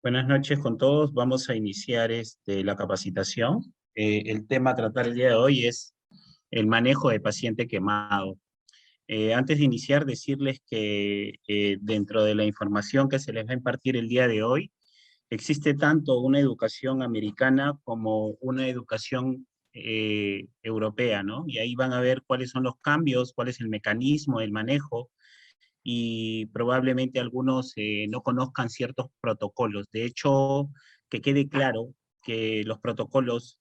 Buenas noches con todos. Vamos a iniciar la capacitación. El tema a tratar el día de hoy es el manejo de paciente quemado. Antes de iniciar, decirles que dentro de la información que se les va a impartir el día de hoy, existe tanto una educación americana como una educación europea, ¿no? Y ahí van a ver cuáles son los cambios, cuál es el mecanismo, el manejo y probablemente algunos no conozcan ciertos protocolos. De hecho, que quede claro que los protocolos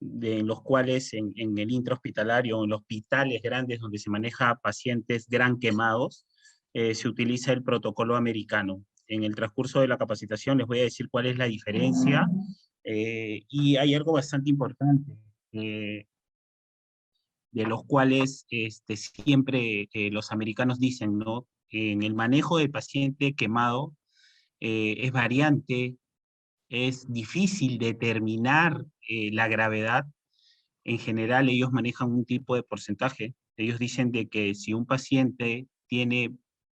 en los cuales en el intrahospitalario, en los hospitales grandes donde se maneja pacientes gran quemados, se utiliza el protocolo americano. En el transcurso de la capacitación les voy a decir cuál es la diferencia y hay algo bastante importante. De los cuales siempre los americanos dicen, ¿no? En el manejo del paciente quemado es variante, es difícil determinar la gravedad. En general, ellos manejan un tipo de porcentaje. Ellos dicen de que si un paciente tiene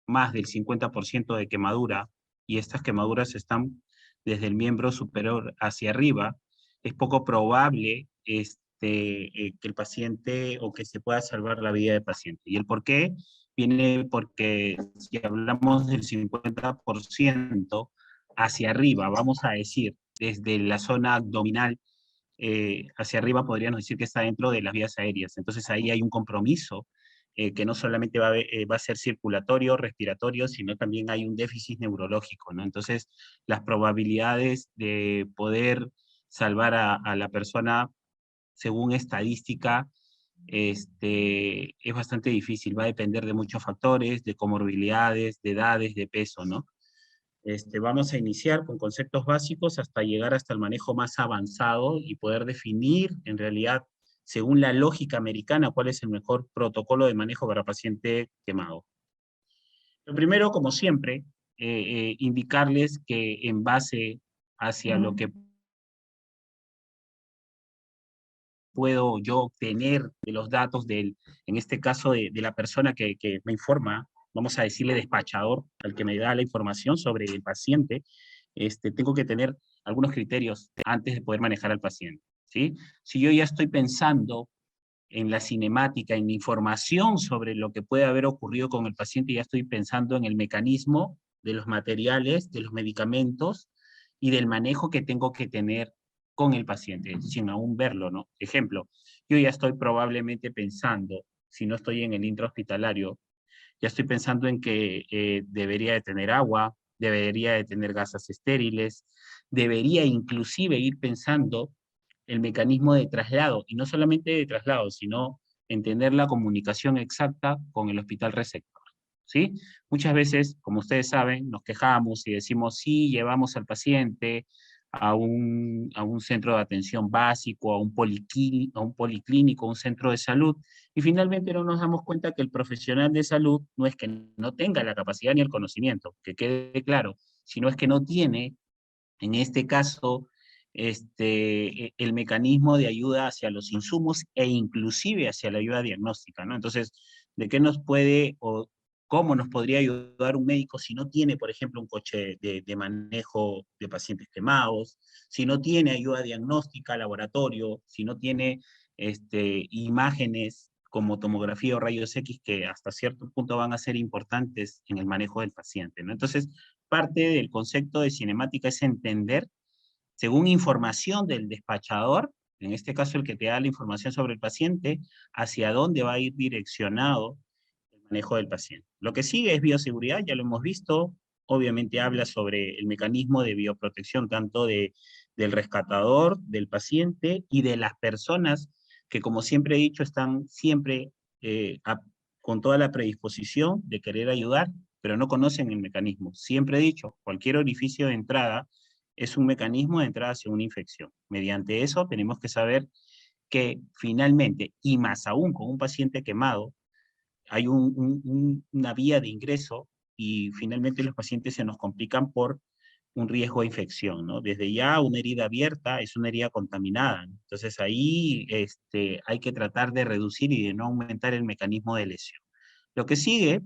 más del 50% de quemadura y estas quemaduras están desde el miembro superior hacia arriba, es poco probable que el paciente o que se pueda salvar la vida del paciente. ¿Y el por qué? Viene porque si hablamos del 50% hacia arriba, vamos a decir, desde la zona abdominal hacia arriba podríamos decir que está dentro de las vías aéreas. Entonces ahí hay un compromiso que no solamente va a ser circulatorio, respiratorio, sino también hay un déficit neurológico, ¿no? Entonces las probabilidades de poder salvar a la persona según estadística es bastante difícil, va a depender de muchos factores, de comorbilidades, de edades, de peso, ¿no? Vamos a iniciar con conceptos básicos hasta llegar hasta el manejo más avanzado y poder definir, en realidad, según la lógica americana, cuál es el mejor protocolo de manejo para paciente quemado. Lo primero, como siempre, indicarles que en base hacia lo que puedo yo obtener de los datos en este caso, de la persona que me informa, vamos a decirle despachador, al que me da la información sobre el paciente, tengo que tener algunos criterios antes de poder manejar al paciente, ¿sí? Si yo ya estoy pensando en la cinemática, en la información sobre lo que puede haber ocurrido con el paciente, ya estoy pensando en el mecanismo de los materiales, de los medicamentos y del manejo que tengo que tener con el paciente, sin aún verlo, ¿no? Ejemplo, yo ya estoy probablemente pensando, si no estoy en el intrahospitalario, ya estoy pensando en que debería de tener agua, debería de tener gasas estériles, debería inclusive ir pensando el mecanismo de traslado, y no solamente de traslado, sino entender la comunicación exacta con el hospital receptor, ¿sí? Muchas veces, como ustedes saben, nos quejamos y decimos, sí, llevamos al paciente a un centro de atención básico, a un policlínico, a un centro de salud, y finalmente no nos damos cuenta que el profesional de salud no es que no tenga la capacidad ni el conocimiento, que quede claro, sino es que no tiene, en este caso, el mecanismo de ayuda hacia los insumos e inclusive hacia la ayuda diagnóstica, ¿no? Entonces, ¿de qué nos puede o cómo nos podría ayudar un médico si no tiene, por ejemplo, un coche de manejo de pacientes quemados, si no tiene ayuda diagnóstica, laboratorio, si no tiene imágenes como tomografía o rayos X que hasta cierto punto van a ser importantes en el manejo del paciente, ¿no? Entonces, parte del concepto de cinemática es entender, según información del despachador, en este caso el que te da la información sobre el paciente, hacia dónde va a ir direccionado el manejo del paciente. Lo que sigue es bioseguridad, ya lo hemos visto, obviamente habla sobre el mecanismo de bioprotección tanto del rescatador, del paciente y de las personas que, como siempre he dicho, están siempre con toda la predisposición de querer ayudar, pero no conocen el mecanismo. Siempre he dicho, cualquier orificio de entrada es un mecanismo de entrada hacia una infección. Mediante eso tenemos que saber que finalmente, y más aún con un paciente quemado, hay una vía de ingreso y finalmente los pacientes se nos complican por un riesgo de infección, ¿no? Desde ya una herida abierta es una herida contaminada, ¿no? Entonces ahí hay que tratar de reducir y de no aumentar el mecanismo de lesión. Lo que sigue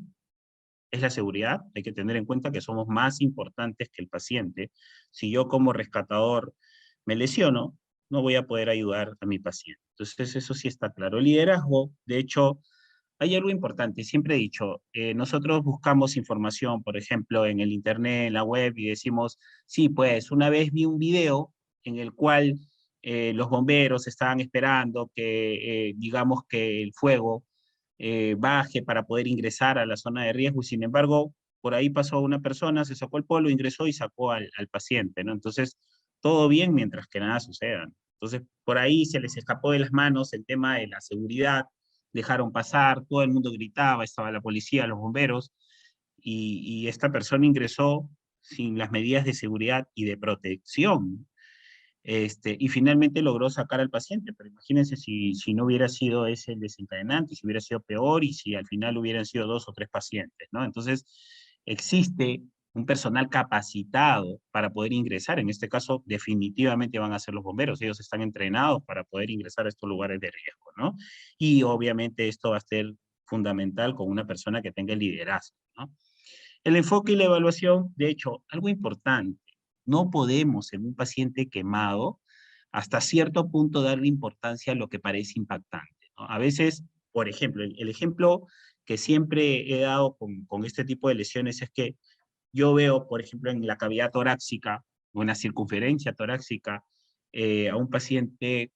es la seguridad. Hay que tener en cuenta que somos más importantes que el paciente. Si yo como rescatador me lesiono, no voy a poder ayudar a mi paciente. Entonces, eso sí está claro. El liderazgo, de hecho, hay algo importante. Siempre he dicho, nosotros buscamos información, por ejemplo, en el internet, en la web, y decimos, sí, pues, una vez vi un video en el cual los bomberos estaban esperando que, digamos, que el fuego baje para poder ingresar a la zona de riesgo, y sin embargo, por ahí pasó una persona, se sacó el polo, ingresó y sacó al paciente, ¿no? Entonces, todo bien mientras que nada suceda. Entonces, por ahí se les escapó de las manos el tema de la seguridad, dejaron pasar, todo el mundo gritaba, estaba la policía, los bomberos, y esta persona ingresó sin las medidas de seguridad y de protección, y finalmente logró sacar al paciente, pero imagínense si no hubiera sido ese el desencadenante, si hubiera sido peor y si al final hubieran sido 2 o 3 pacientes, ¿no? Entonces, existe un personal capacitado para poder ingresar, en este caso definitivamente van a ser los bomberos, ellos están entrenados para poder ingresar a estos lugares de riesgo, ¿no? Y obviamente esto va a ser fundamental con una persona que tenga el liderazgo, ¿no? El enfoque y la evaluación, de hecho, algo importante, no podemos en un paciente quemado hasta cierto punto darle importancia a lo que parece impactante, ¿no? A veces, por ejemplo, el ejemplo que siempre he dado con este tipo de lesiones es que yo veo, por ejemplo, en la cavidad torácica o en la circunferencia torácica, a un paciente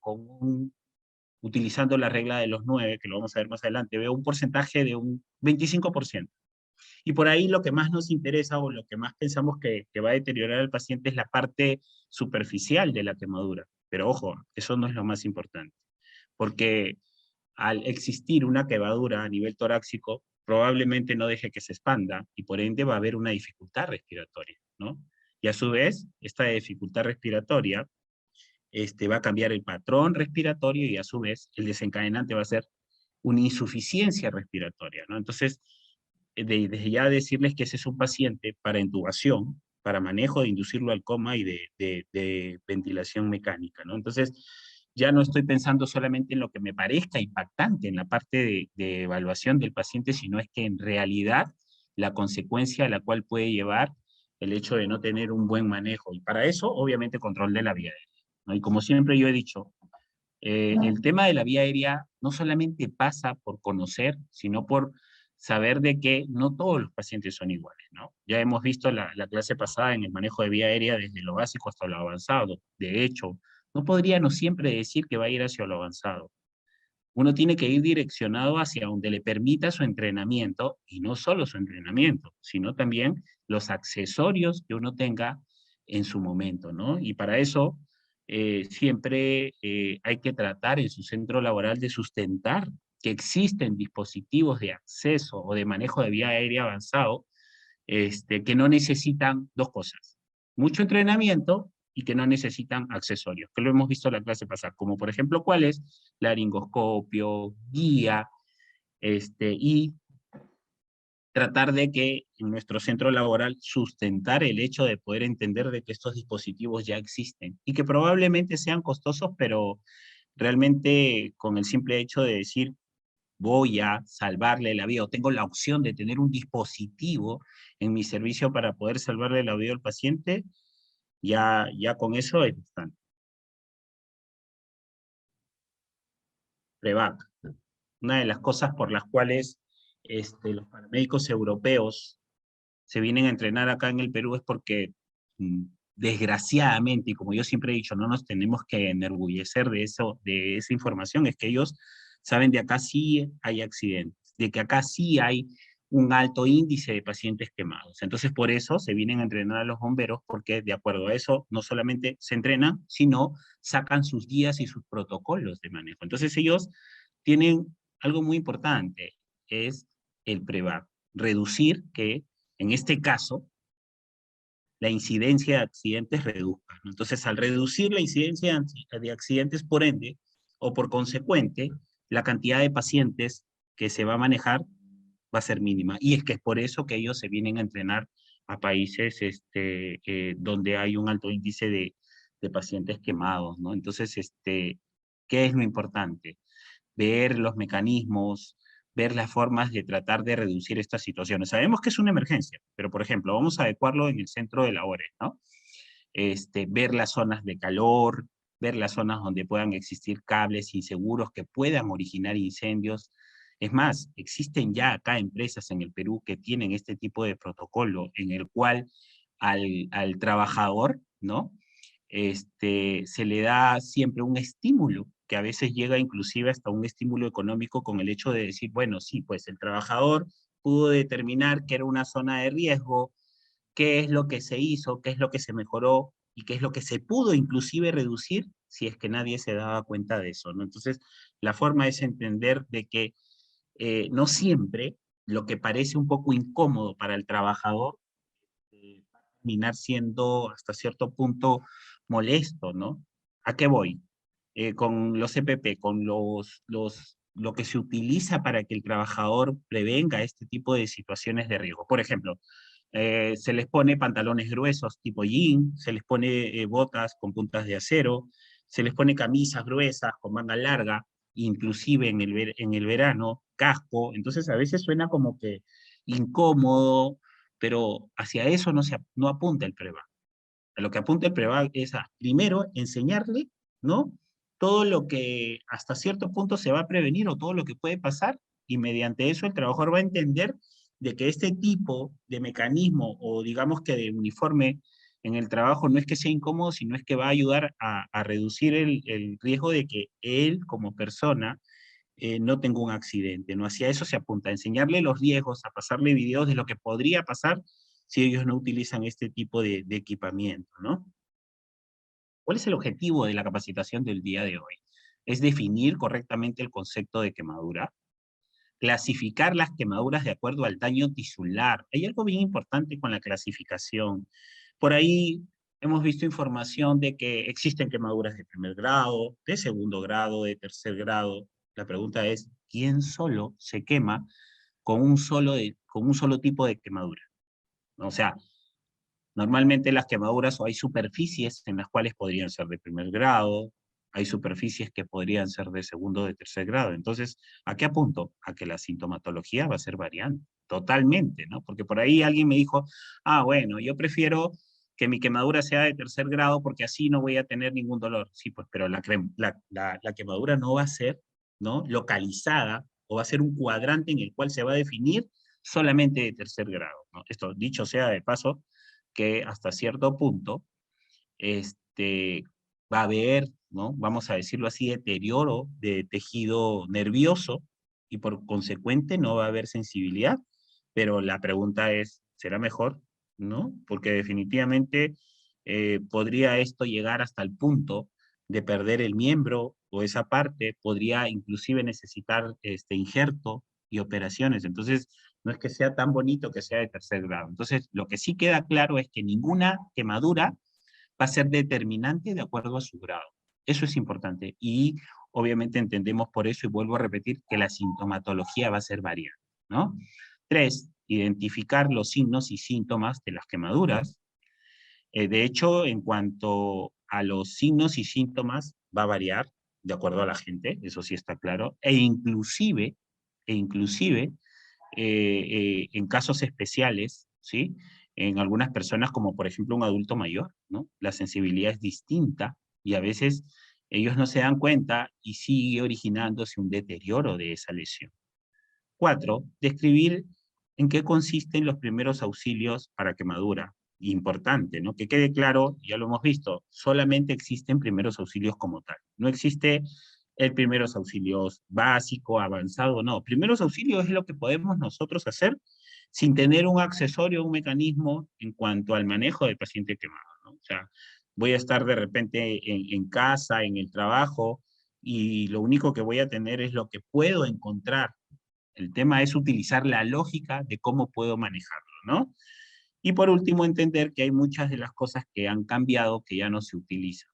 utilizando la regla de los 9, que lo vamos a ver más adelante, veo un porcentaje de un 25%. Y por ahí lo que más nos interesa o lo que más pensamos que va a deteriorar al paciente es la parte superficial de la quemadura. Pero ojo, eso no es lo más importante, porque al existir una quemadura a nivel torácico, probablemente no deje que se expanda y por ende va a haber una dificultad respiratoria, ¿no? Y a su vez, esta dificultad respiratoria va a cambiar el patrón respiratorio y a su vez el desencadenante va a ser una insuficiencia respiratoria, ¿no? Entonces, desde ya decirles que ese es un paciente para intubación, para manejo de inducirlo al coma y de ventilación mecánica, ¿no? Entonces, ya no estoy pensando solamente en lo que me parezca impactante en la parte de evaluación del paciente, sino es que en realidad la consecuencia a la cual puede llevar el hecho de no tener un buen manejo. Y para eso, obviamente, control de la vía aérea, ¿no? Y como siempre yo he dicho, el tema de la vía aérea no solamente pasa por conocer, sino por saber de que no todos los pacientes son iguales, ¿no? Ya hemos visto la clase pasada en el manejo de vía aérea desde lo básico hasta lo avanzado. De hecho, no podríamos siempre decir que va a ir hacia lo avanzado. Uno tiene que ir direccionado hacia donde le permita su entrenamiento, y no solo su entrenamiento, sino también los accesorios que uno tenga en su momento, ¿no? Y para eso siempre hay que tratar en su centro laboral de sustentar que existen dispositivos de acceso o de manejo de vía aérea avanzado, que no necesitan dos cosas: mucho entrenamiento y que no necesitan accesorios, que lo hemos visto en la clase pasada, como por ejemplo, ¿cuál es? Laringoscopio, guía, y tratar de que en nuestro centro laboral sustentar el hecho de poder entender de que estos dispositivos ya existen y que probablemente sean costosos, pero realmente con el simple hecho de decir voy a salvarle la vida o tengo la opción de tener un dispositivo en mi servicio para poder salvarle la vida al paciente, ya con eso es bastante. Prevac. Una de las cosas por las cuales los paramédicos europeos se vienen a entrenar acá en el Perú es porque, mm, desgraciadamente, y como yo siempre he dicho, no nos tenemos que enorgullecer de eso, de esa información, es que ellos saben de acá sí hay accidentes, de que acá sí hay un alto índice de pacientes quemados. Entonces, por eso se vienen a entrenar a los bomberos, porque de acuerdo a eso, no solamente se entrenan, sino sacan sus guías y sus protocolos de manejo. Entonces, ellos tienen algo muy importante, es el PREVAC, reducir que en este caso, la incidencia de accidentes reduzca, ¿no? Entonces, al reducir la incidencia de accidentes, por ende, o por consecuente, la cantidad de pacientes que se va a manejar va a ser mínima. Y es que es por eso que ellos se vienen a entrenar a países donde hay un alto índice de pacientes quemados, ¿no? Entonces, ¿qué es lo importante? Ver los mecanismos, ver las formas de tratar de reducir estas situaciones. Sabemos que es una emergencia, pero por ejemplo, vamos a adecuarlo en el centro de labores, ¿no? Ver las zonas de calor, ver las zonas donde puedan existir cables inseguros que puedan originar incendios. Es más, existen ya acá empresas en el Perú que tienen este tipo de protocolo en el cual al trabajador, ¿no? Se le da siempre un estímulo, que a veces llega inclusive hasta un estímulo económico con el hecho de decir, bueno, sí, pues el trabajador pudo determinar que era una zona de riesgo, qué es lo que se hizo, qué es lo que se mejoró y qué es lo que se pudo inclusive reducir si es que nadie se daba cuenta de eso, ¿no? Entonces, la forma es entender de que no siempre lo que parece un poco incómodo para el trabajador va a terminar siendo hasta cierto punto molesto, ¿no? ¿A qué voy? Con los EPP, con lo que se utiliza para que el trabajador prevenga este tipo de situaciones de riesgo. Por ejemplo, se les pone pantalones gruesos tipo jean, se les pone botas con puntas de acero, se les pone camisas gruesas con manga larga, inclusive en el verano, casco. Entonces a veces suena como que incómodo, pero hacia eso no apunta el PREVA. A lo que apunta el PREVA es a, primero, enseñarle, ¿no? Todo lo que hasta cierto punto se va a prevenir o todo lo que puede pasar, y mediante eso el trabajador va a entender de que este tipo de mecanismo o digamos que de uniforme en el trabajo no es que sea incómodo, sino es que va a ayudar a reducir el riesgo de que él como persona no tenga un accidente, ¿no? Hacia eso se apunta, a enseñarle los riesgos, a pasarle videos de lo que podría pasar si ellos no utilizan este tipo de equipamiento, ¿no? ¿Cuál es el objetivo de la capacitación del día de hoy? Es definir correctamente el concepto de quemadura, clasificar las quemaduras de acuerdo al daño tisular. Hay algo bien importante con la clasificación. Por ahí hemos visto información de que existen quemaduras de primer grado, de segundo grado, de tercer grado. La pregunta es, ¿quién solo se quema con un solo tipo de quemadura? O sea, normalmente las quemaduras o hay superficies en las cuales podrían ser de primer grado, hay superficies que podrían ser de segundo o de tercer grado. Entonces, ¿a qué apunto? A que la sintomatología va a ser variante, totalmente, ¿no? Porque por ahí alguien me dijo, bueno, yo prefiero que mi quemadura sea de tercer grado porque así no voy a tener ningún dolor. Sí, pues, pero la quemadura no va a ser, ¿no? Localizada o va a ser un cuadrante en el cual se va a definir solamente de tercer grado, ¿no? Esto, dicho sea de paso, que hasta cierto punto este, va a haber, ¿no? Vamos a decirlo así, deterioro de tejido nervioso y por consecuente no va a haber sensibilidad. Pero la pregunta es, ¿será mejor? ¿No? Porque definitivamente podría esto llegar hasta el punto de perder el miembro o esa parte, podría inclusive necesitar injerto y operaciones. Entonces, no es que sea tan bonito que sea de tercer grado. Entonces, lo que sí queda claro es que ninguna quemadura va a ser determinante de acuerdo a su grado. Eso es importante. Y obviamente entendemos por eso, y vuelvo a repetir, que la sintomatología va a ser variable, ¿no? 3, identificar los signos y síntomas de las quemaduras. De hecho, en cuanto a los signos y síntomas, va a variar de acuerdo a la gente, eso sí está claro, e inclusive en casos especiales, ¿sí? En algunas personas, como por ejemplo un adulto mayor, ¿no? La sensibilidad es distinta y a veces ellos no se dan cuenta y sigue originándose un deterioro de esa lesión. 4, describir en qué consisten los primeros auxilios para quemadura. Importante, ¿no? Que quede claro, ya lo hemos visto, solamente existen primeros auxilios como tal. No existe el primeros auxilios básico, avanzado, no. Primeros auxilios es lo que podemos nosotros hacer sin tener un accesorio, un mecanismo en cuanto al manejo del paciente quemado, ¿no? O sea, voy a estar de repente en casa, en el trabajo, y lo único que voy a tener es lo que puedo encontrar. El tema es utilizar la lógica de cómo puedo manejarlo, ¿no? Y por último, entender que hay muchas de las cosas que han cambiado que ya no se utilizan.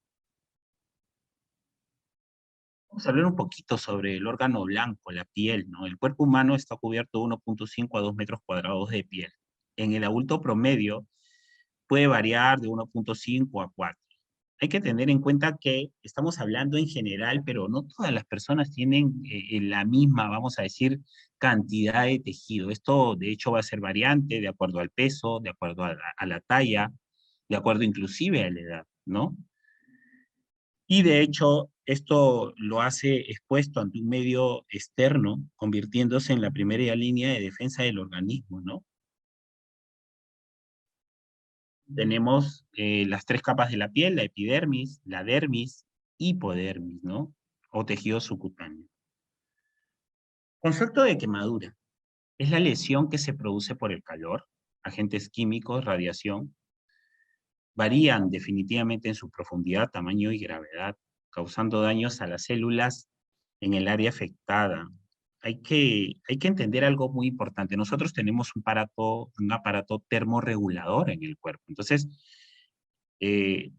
Vamos a hablar un poquito sobre el órgano blanco, la piel, ¿no? El cuerpo humano está cubierto de 1.5 a 2 metros cuadrados de piel. En el adulto promedio puede variar de 1.5 a 4. hay que tener en cuenta que estamos hablando en general, pero no todas las personas tienen la misma, vamos a decir, cantidad de tejido. Esto, de hecho, va a ser variante de acuerdo al peso, de acuerdo a la talla, de acuerdo inclusive a la edad, ¿no? Y de hecho, esto lo hace expuesto ante un medio externo, convirtiéndose en la primera línea de defensa del organismo, ¿no? Tenemos las tres capas de la piel, la epidermis, la dermis, hipodermis, ¿no? O tejido subcutáneo. Concepto de quemadura. Es la lesión que se produce por el calor, agentes químicos, radiación. Varían definitivamente en su profundidad, tamaño y gravedad, causando daños a las células en el área afectada. Hay que entender algo muy importante. Nosotros tenemos un aparato termorregulador en el cuerpo. Entonces, eh,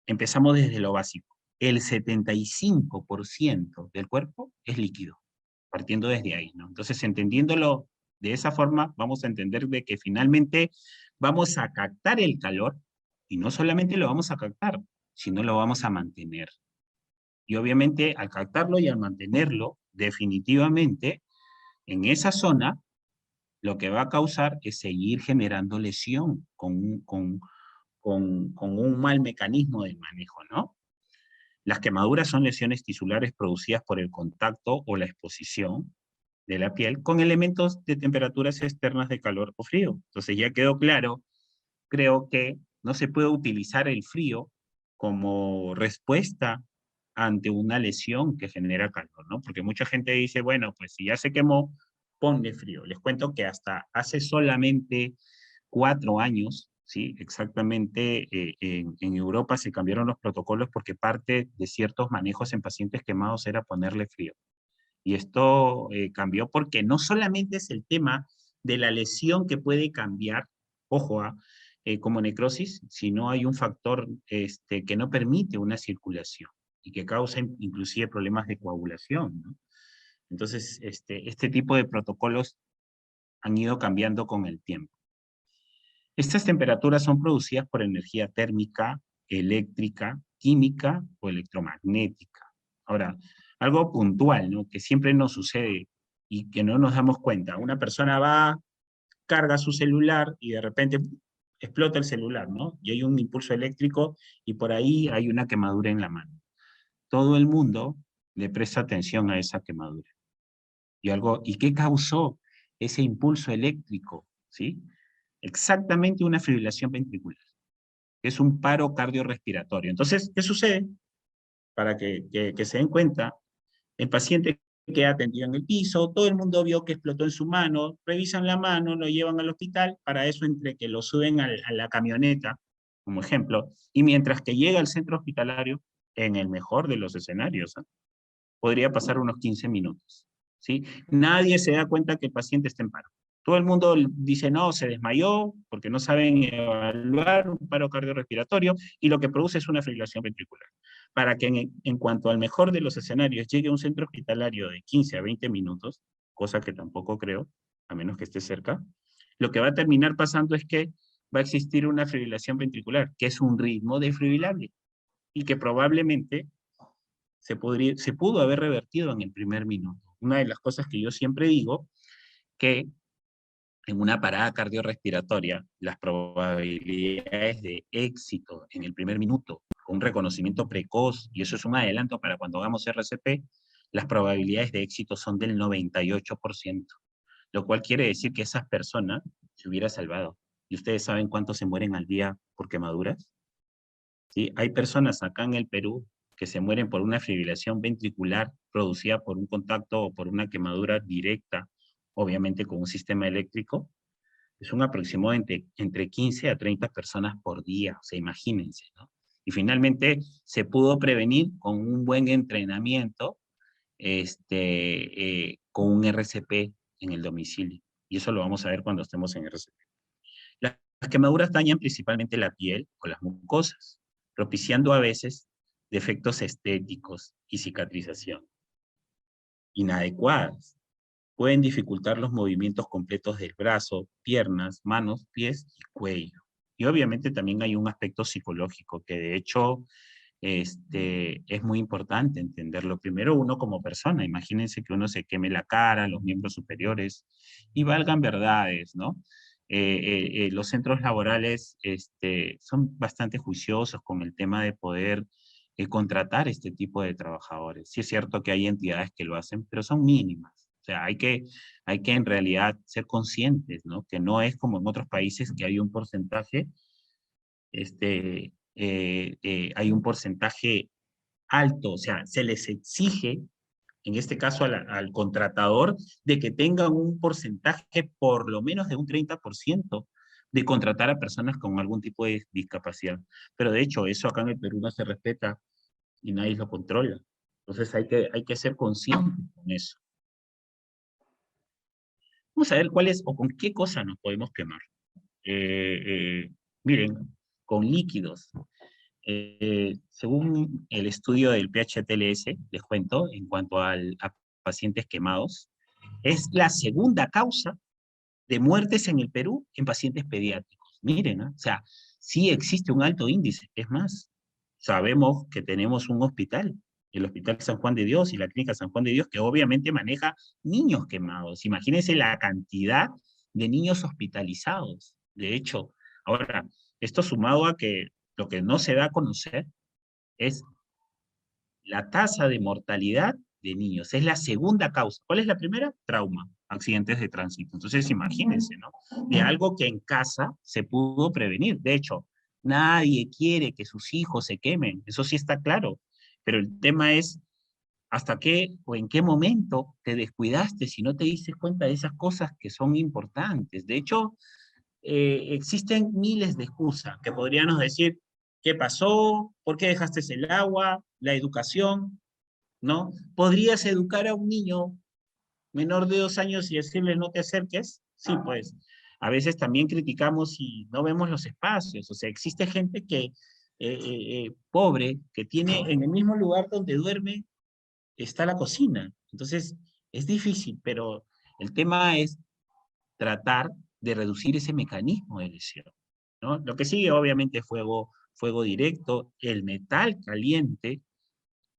empezamos desde lo básico. El 75% del cuerpo es líquido, partiendo desde ahí, ¿no? Entonces, entendiéndolo de esa forma, vamos a entender de que finalmente vamos a captar el calor y no solamente lo vamos a captar, sino lo vamos a mantener. Y obviamente, al captarlo y al mantenerlo, definitivamente, en esa zona, lo que va a causar es seguir generando lesión con un mal mecanismo de manejo, ¿no? Las quemaduras son lesiones tisulares producidas por el contacto o la exposición de la piel con elementos de temperaturas externas de calor o frío. Entonces ya quedó claro, creo que no se puede utilizar el frío como respuesta ante una lesión que genera calor, ¿no? Porque mucha gente dice, bueno, pues si ya se quemó, ponle frío. Les cuento que hasta hace solamente 4 años, ¿sí? Exactamente, en Europa se cambiaron los protocolos porque parte de ciertos manejos en pacientes quemados era ponerle frío. Y esto cambió porque no solamente es el tema de la lesión que puede cambiar, ojo, como necrosis, sino hay un factor que no permite una circulación y que causa inclusive problemas de coagulación, ¿no? Entonces, este tipo de protocolos han ido cambiando con el tiempo. Estas temperaturas son producidas por energía térmica, eléctrica, química o electromagnética. Ahora, algo puntual, ¿no? Que siempre nos sucede y que no nos damos cuenta. Una persona va, carga su celular y de repente explota el celular, ¿no? Y hay un impulso eléctrico y por ahí hay una quemadura en la mano. Todo el mundo le presta atención a esa quemadura. ¿Y qué causó ese impulso eléctrico? ¿Sí? Exactamente una fibrilación ventricular, que es un paro cardiorrespiratorio. Entonces, ¿qué sucede? Para que se den cuenta, el paciente queda atendido en el piso, todo el mundo vio que explotó en su mano, revisan la mano, lo llevan al hospital, para eso entre que lo suben a la camioneta, como ejemplo, y mientras que llega al centro hospitalario, en el mejor de los escenarios, ¿eh? Podría pasar unos 15 minutos, ¿sí? Nadie se da cuenta que el paciente está en paro. Todo el mundo dice, no, se desmayó, porque no saben evaluar un paro cardiorrespiratorio, y lo que produce es una fibrilación ventricular. Para que en cuanto al mejor de los escenarios llegue a un centro hospitalario de 15 a 20 minutos, cosa que tampoco creo, a menos que esté cerca, lo que va a terminar pasando es que va a existir una fibrilación ventricular, que es un ritmo defibrilable, y que probablemente se pudo haber revertido en el primer minuto. Una de las cosas que yo siempre digo, que en una parada cardiorrespiratoria, las probabilidades de éxito en el primer minuto, con un reconocimiento precoz, y eso es un adelanto para cuando hagamos RCP, las probabilidades de éxito son del 98%, lo cual quiere decir que esas personas se hubiera salvado. ¿Y ustedes saben cuántos se mueren al día por quemaduras? ¿Sí? Hay personas acá en el Perú que se mueren por una fibrilación ventricular producida por un contacto o por una quemadura directa, obviamente con un sistema eléctrico. Es un aproximado entre 15 a 30 personas por día, o sea, imagínense, ¿no? Y finalmente se pudo prevenir con un buen entrenamiento con un RCP en el domicilio. Y eso lo vamos a ver cuando estemos en RCP. Las quemaduras dañan principalmente la piel o las mucosas, propiciando a veces defectos estéticos y cicatrización inadecuadas. Pueden dificultar los movimientos completos del brazo, piernas, manos, pies y cuello. Y obviamente también hay un aspecto psicológico que de hecho es muy importante entenderlo. Primero uno como persona, imagínense que uno se queme la cara, los miembros superiores, y valgan verdades, ¿no? Los centros laborales son bastante juiciosos con el tema de poder contratar este tipo de trabajadores. Sí es cierto que hay entidades que lo hacen, pero son mínimas. O sea, hay que en realidad ser conscientes, ¿no? Que no es como en otros países que hay un porcentaje, hay un porcentaje alto, o sea, se les exige, en este caso al contratador, de que tengan un porcentaje por lo menos de un 30% de contratar a personas con algún tipo de discapacidad. Pero de hecho, eso acá en el Perú no se respeta y nadie lo controla. Entonces hay que ser conscientes con eso. Vamos a ver cuáles o con qué cosa nos podemos quemar. Miren, con líquidos. Según el estudio del PHTLS, les cuento, en cuanto a pacientes quemados, es la segunda causa de muertes en el Perú en pacientes pediátricos. Miren, ¿no? O sea, sí existe un alto índice. Es más, sabemos que tenemos un hospital, el Hospital San Juan de Dios y la Clínica San Juan de Dios, que obviamente maneja niños quemados. Imagínense la cantidad de niños hospitalizados. De hecho, ahora, esto sumado a que lo que no se da a conocer es la tasa de mortalidad de niños. Es la segunda causa. ¿Cuál es la primera? Trauma, accidentes de tránsito. Entonces, imagínense, ¿no? De algo que en casa se pudo prevenir. De hecho, nadie quiere que sus hijos se quemen. Eso sí está claro. Pero el tema es hasta qué o en qué momento te descuidaste si no te diste cuenta de esas cosas que son importantes. De hecho, existen miles de excusas que podríamos decir, ¿qué pasó? ¿Por qué dejaste el agua? La educación, ¿no? ¿Podrías educar a un niño menor de 2 años y decirle no te acerques? Sí, pues. A veces también criticamos y no vemos los espacios. O sea, existe gente que, pobre, que tiene en el mismo lugar donde duerme, está la cocina. Entonces, es difícil, pero el tema es tratar de reducir ese mecanismo de lesión, ¿no? Lo que sigue, obviamente, es fuego directo, el metal caliente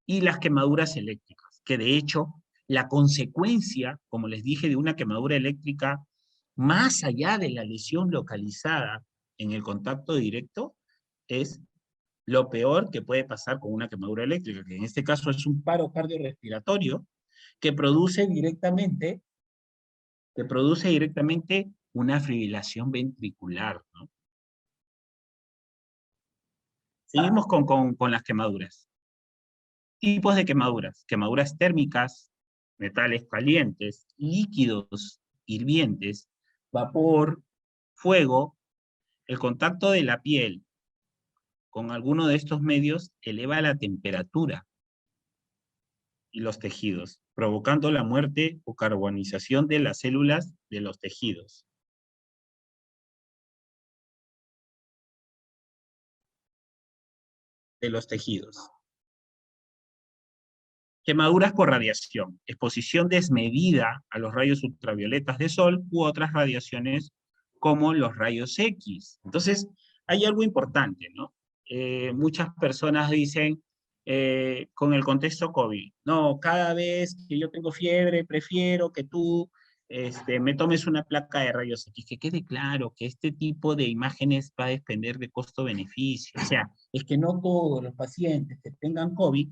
y las quemaduras eléctricas, que de hecho, la consecuencia, como les dije, de una quemadura eléctrica, más allá de la lesión localizada en el contacto directo, es lo peor que puede pasar con una quemadura eléctrica, que en este caso es un paro cardiorrespiratorio que produce directamente una fibrilación ventricular, ¿no? Seguimos con las quemaduras. Tipos de quemaduras. Quemaduras térmicas, metales calientes, líquidos hirvientes, vapor, fuego. El contacto de la piel con alguno de estos medios eleva la temperatura y los tejidos, provocando la muerte o carbonización de las células de los tejidos. Quemaduras por radiación, exposición desmedida a los rayos ultravioletas de sol u otras radiaciones como los rayos X. Entonces, hay algo importante, ¿no? Muchas personas dicen, con el contexto COVID, no, cada vez que yo tengo fiebre, prefiero que tú me tomes una placa de rayos X. Que quede claro que este tipo de imágenes va a depender de costo-beneficio. O sea, es que no todos los pacientes que tengan COVID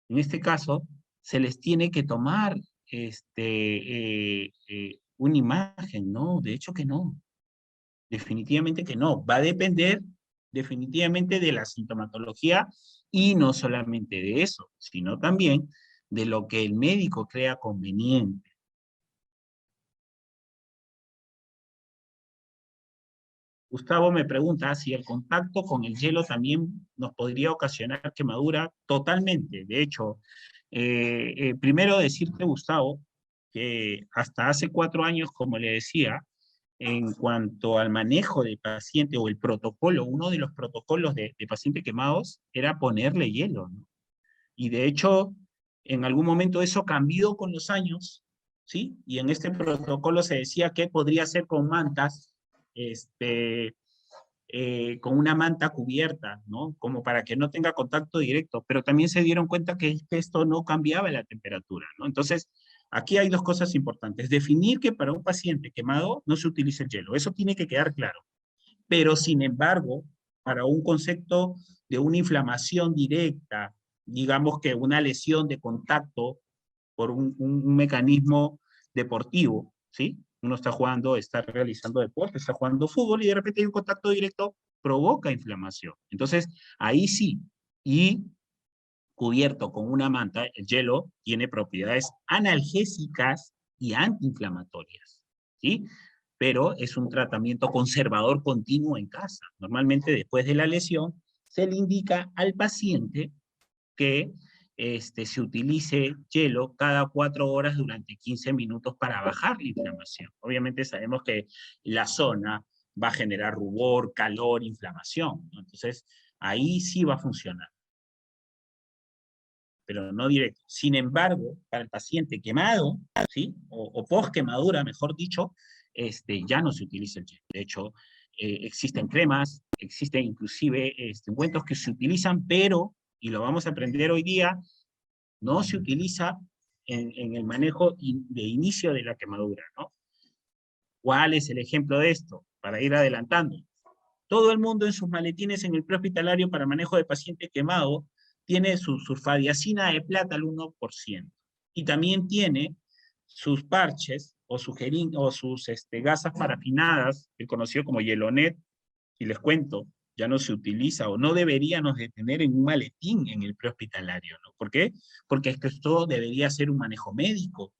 en este caso, se les tiene que tomar una imagen, ¿no? De hecho que no, definitivamente que no. Va a depender definitivamente de la sintomatología y no solamente de eso, sino también de lo que el médico crea conveniente. Gustavo me pregunta si el contacto con el hielo también nos podría ocasionar quemadura. Totalmente. De hecho, primero decirte, Gustavo, que hasta hace 4 años, como le decía, en cuanto al manejo del paciente o el protocolo, uno de los protocolos de pacientes quemados era ponerle hielo, ¿no? Y de hecho, en algún momento eso cambió con los años, ¿sí? Y en este protocolo se decía que podría ser con mantas, con una manta cubierta, ¿no? Como para que no tenga contacto directo, pero también se dieron cuenta que esto no cambiaba la temperatura, ¿no? Entonces, aquí hay dos cosas importantes. Definir que para un paciente quemado no se utiliza el hielo, eso tiene que quedar claro. Pero, sin embargo, para un concepto de una inflamación directa, digamos que una lesión de contacto por un mecanismo deportivo, ¿sí? Uno está jugando, está realizando deporte, está jugando fútbol y de repente hay un contacto directo, provoca inflamación. Entonces, ahí sí, y cubierto con una manta, el hielo tiene propiedades analgésicas y antiinflamatorias, ¿sí? Pero es un tratamiento conservador continuo en casa. Normalmente después de la lesión se le indica al paciente que se utilice hielo cada 4 horas durante 15 minutos para bajar la inflamación. Obviamente sabemos que la zona va a generar rubor, calor, inflamación, ¿no? Entonces, ahí sí va a funcionar, pero no directo. Sin embargo, para el paciente quemado, ¿sí? O post-quemadura, mejor dicho, ya no se utiliza el hielo. De hecho, existen cremas, existen inclusive ungüentos que se utilizan, pero, y lo vamos a aprender hoy día, no se utiliza en el manejo de inicio de la quemadura, ¿no? ¿Cuál es el ejemplo de esto? Para ir adelantando. Todo el mundo en sus maletines en el prehospitalario para manejo de paciente quemado tiene su sulfadiazina de plata al 1%. Y también tiene sus parches o sus gasas parafinadas, el conocido como Yelonet, y les cuento, ya no se utiliza o no deberíamos de tener en un maletín en el prehospitalario, ¿no? ¿Por qué? Porque es que esto debería ser un manejo médico,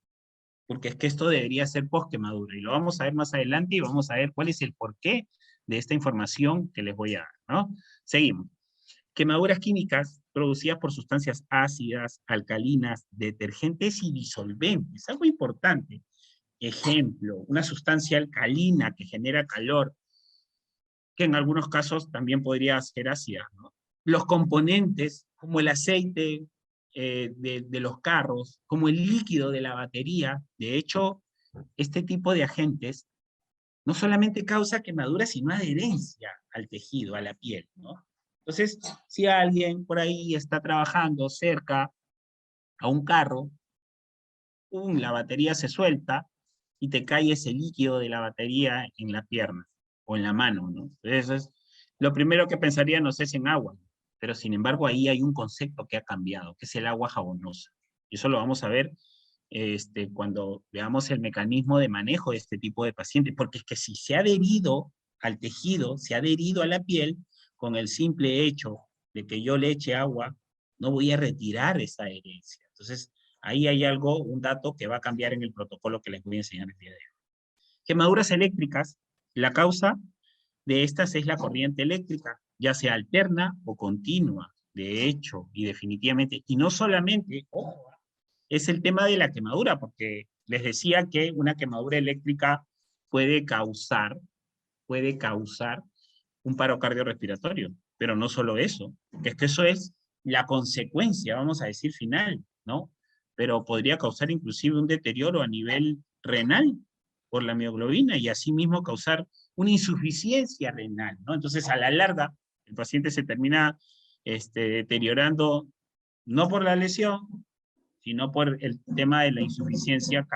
porque es que esto debería ser post-quemadura, y lo vamos a ver más adelante y vamos a ver cuál es el porqué de esta información que les voy a dar, ¿no? Seguimos. Quemaduras químicas producidas por sustancias ácidas, alcalinas, detergentes y disolventes. Algo importante. Ejemplo, una sustancia alcalina que genera calor, que en algunos casos también podría ser ácida, ¿no? Los componentes, como el aceite de los carros, como el líquido de la batería, de hecho, este tipo de agentes no solamente causa quemadura, sino adherencia al tejido, a la piel, ¿no? Entonces, si alguien por ahí está trabajando cerca a un carro, la batería se suelta y te cae ese líquido de la batería en la pierna o en la mano, ¿no? Eso es lo primero que pensaríamos es en agua, pero sin embargo ahí hay un concepto que ha cambiado, que es el agua jabonosa. Y eso lo vamos a ver cuando veamos el mecanismo de manejo de este tipo de pacientes, porque es que si se ha adherido al tejido, se ha adherido a la piel, con el simple hecho de que yo le eche agua, no voy a retirar esa adherencia. Entonces, ahí hay algo, un dato que va a cambiar en el protocolo que les voy a enseñar el día de hoy. Quemaduras eléctricas, la causa de estas es la corriente eléctrica, ya sea alterna o continua, de hecho, y definitivamente, y no solamente, ojo, es el tema de la quemadura, porque les decía que una quemadura eléctrica puede causar, puede causar un paro cardiorrespiratorio, pero no solo eso, que es que eso es la consecuencia, vamos a decir, final, ¿no? Pero podría causar inclusive un deterioro a nivel renal por la mioglobina y asimismo causar una insuficiencia renal, ¿no? Entonces, a la larga, el paciente se termina deteriorando no por la lesión, sino por el tema de la insuficiencia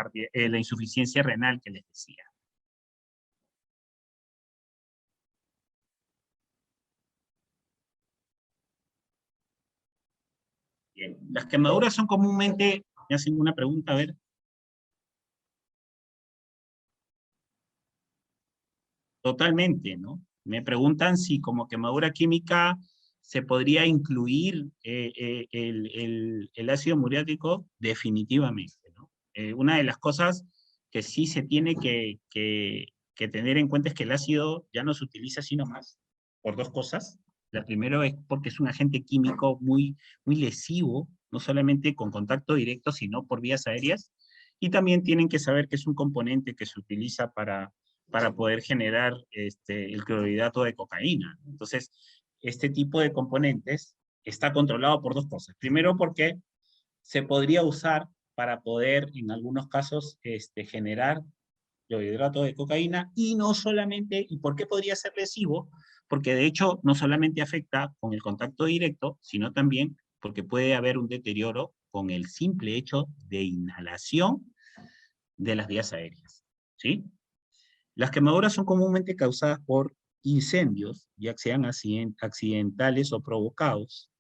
renal que les decía. Bien. Las quemaduras son comúnmente, me hacen una pregunta, a ver, totalmente, ¿no? Me preguntan si como quemadura química se podría incluir el ácido muriático, definitivamente, ¿no? Una de las cosas que sí se tiene que tener en cuenta es que el ácido ya no se utiliza sino más por dos cosas. La primera es porque es un agente químico muy lesivo, no solamente con contacto directo, sino por vías aéreas. Y también tienen que saber que es un componente que se utiliza para poder generar el clorhidrato de cocaína. Entonces, este tipo de componentes está controlado por dos cosas. Primero, porque se podría usar para poder, en algunos casos, generar clorhidrato de cocaína, y no solamente, ¿y por qué podría ser lesivo? porque de hecho no solamente afecta con el contacto directo, sino también porque puede haber un deterioro con el simple hecho de inhalación de las vías aéreas, ¿sí? Las quemaduras son comúnmente causadas por incendios, ya sean accidentales o provocados,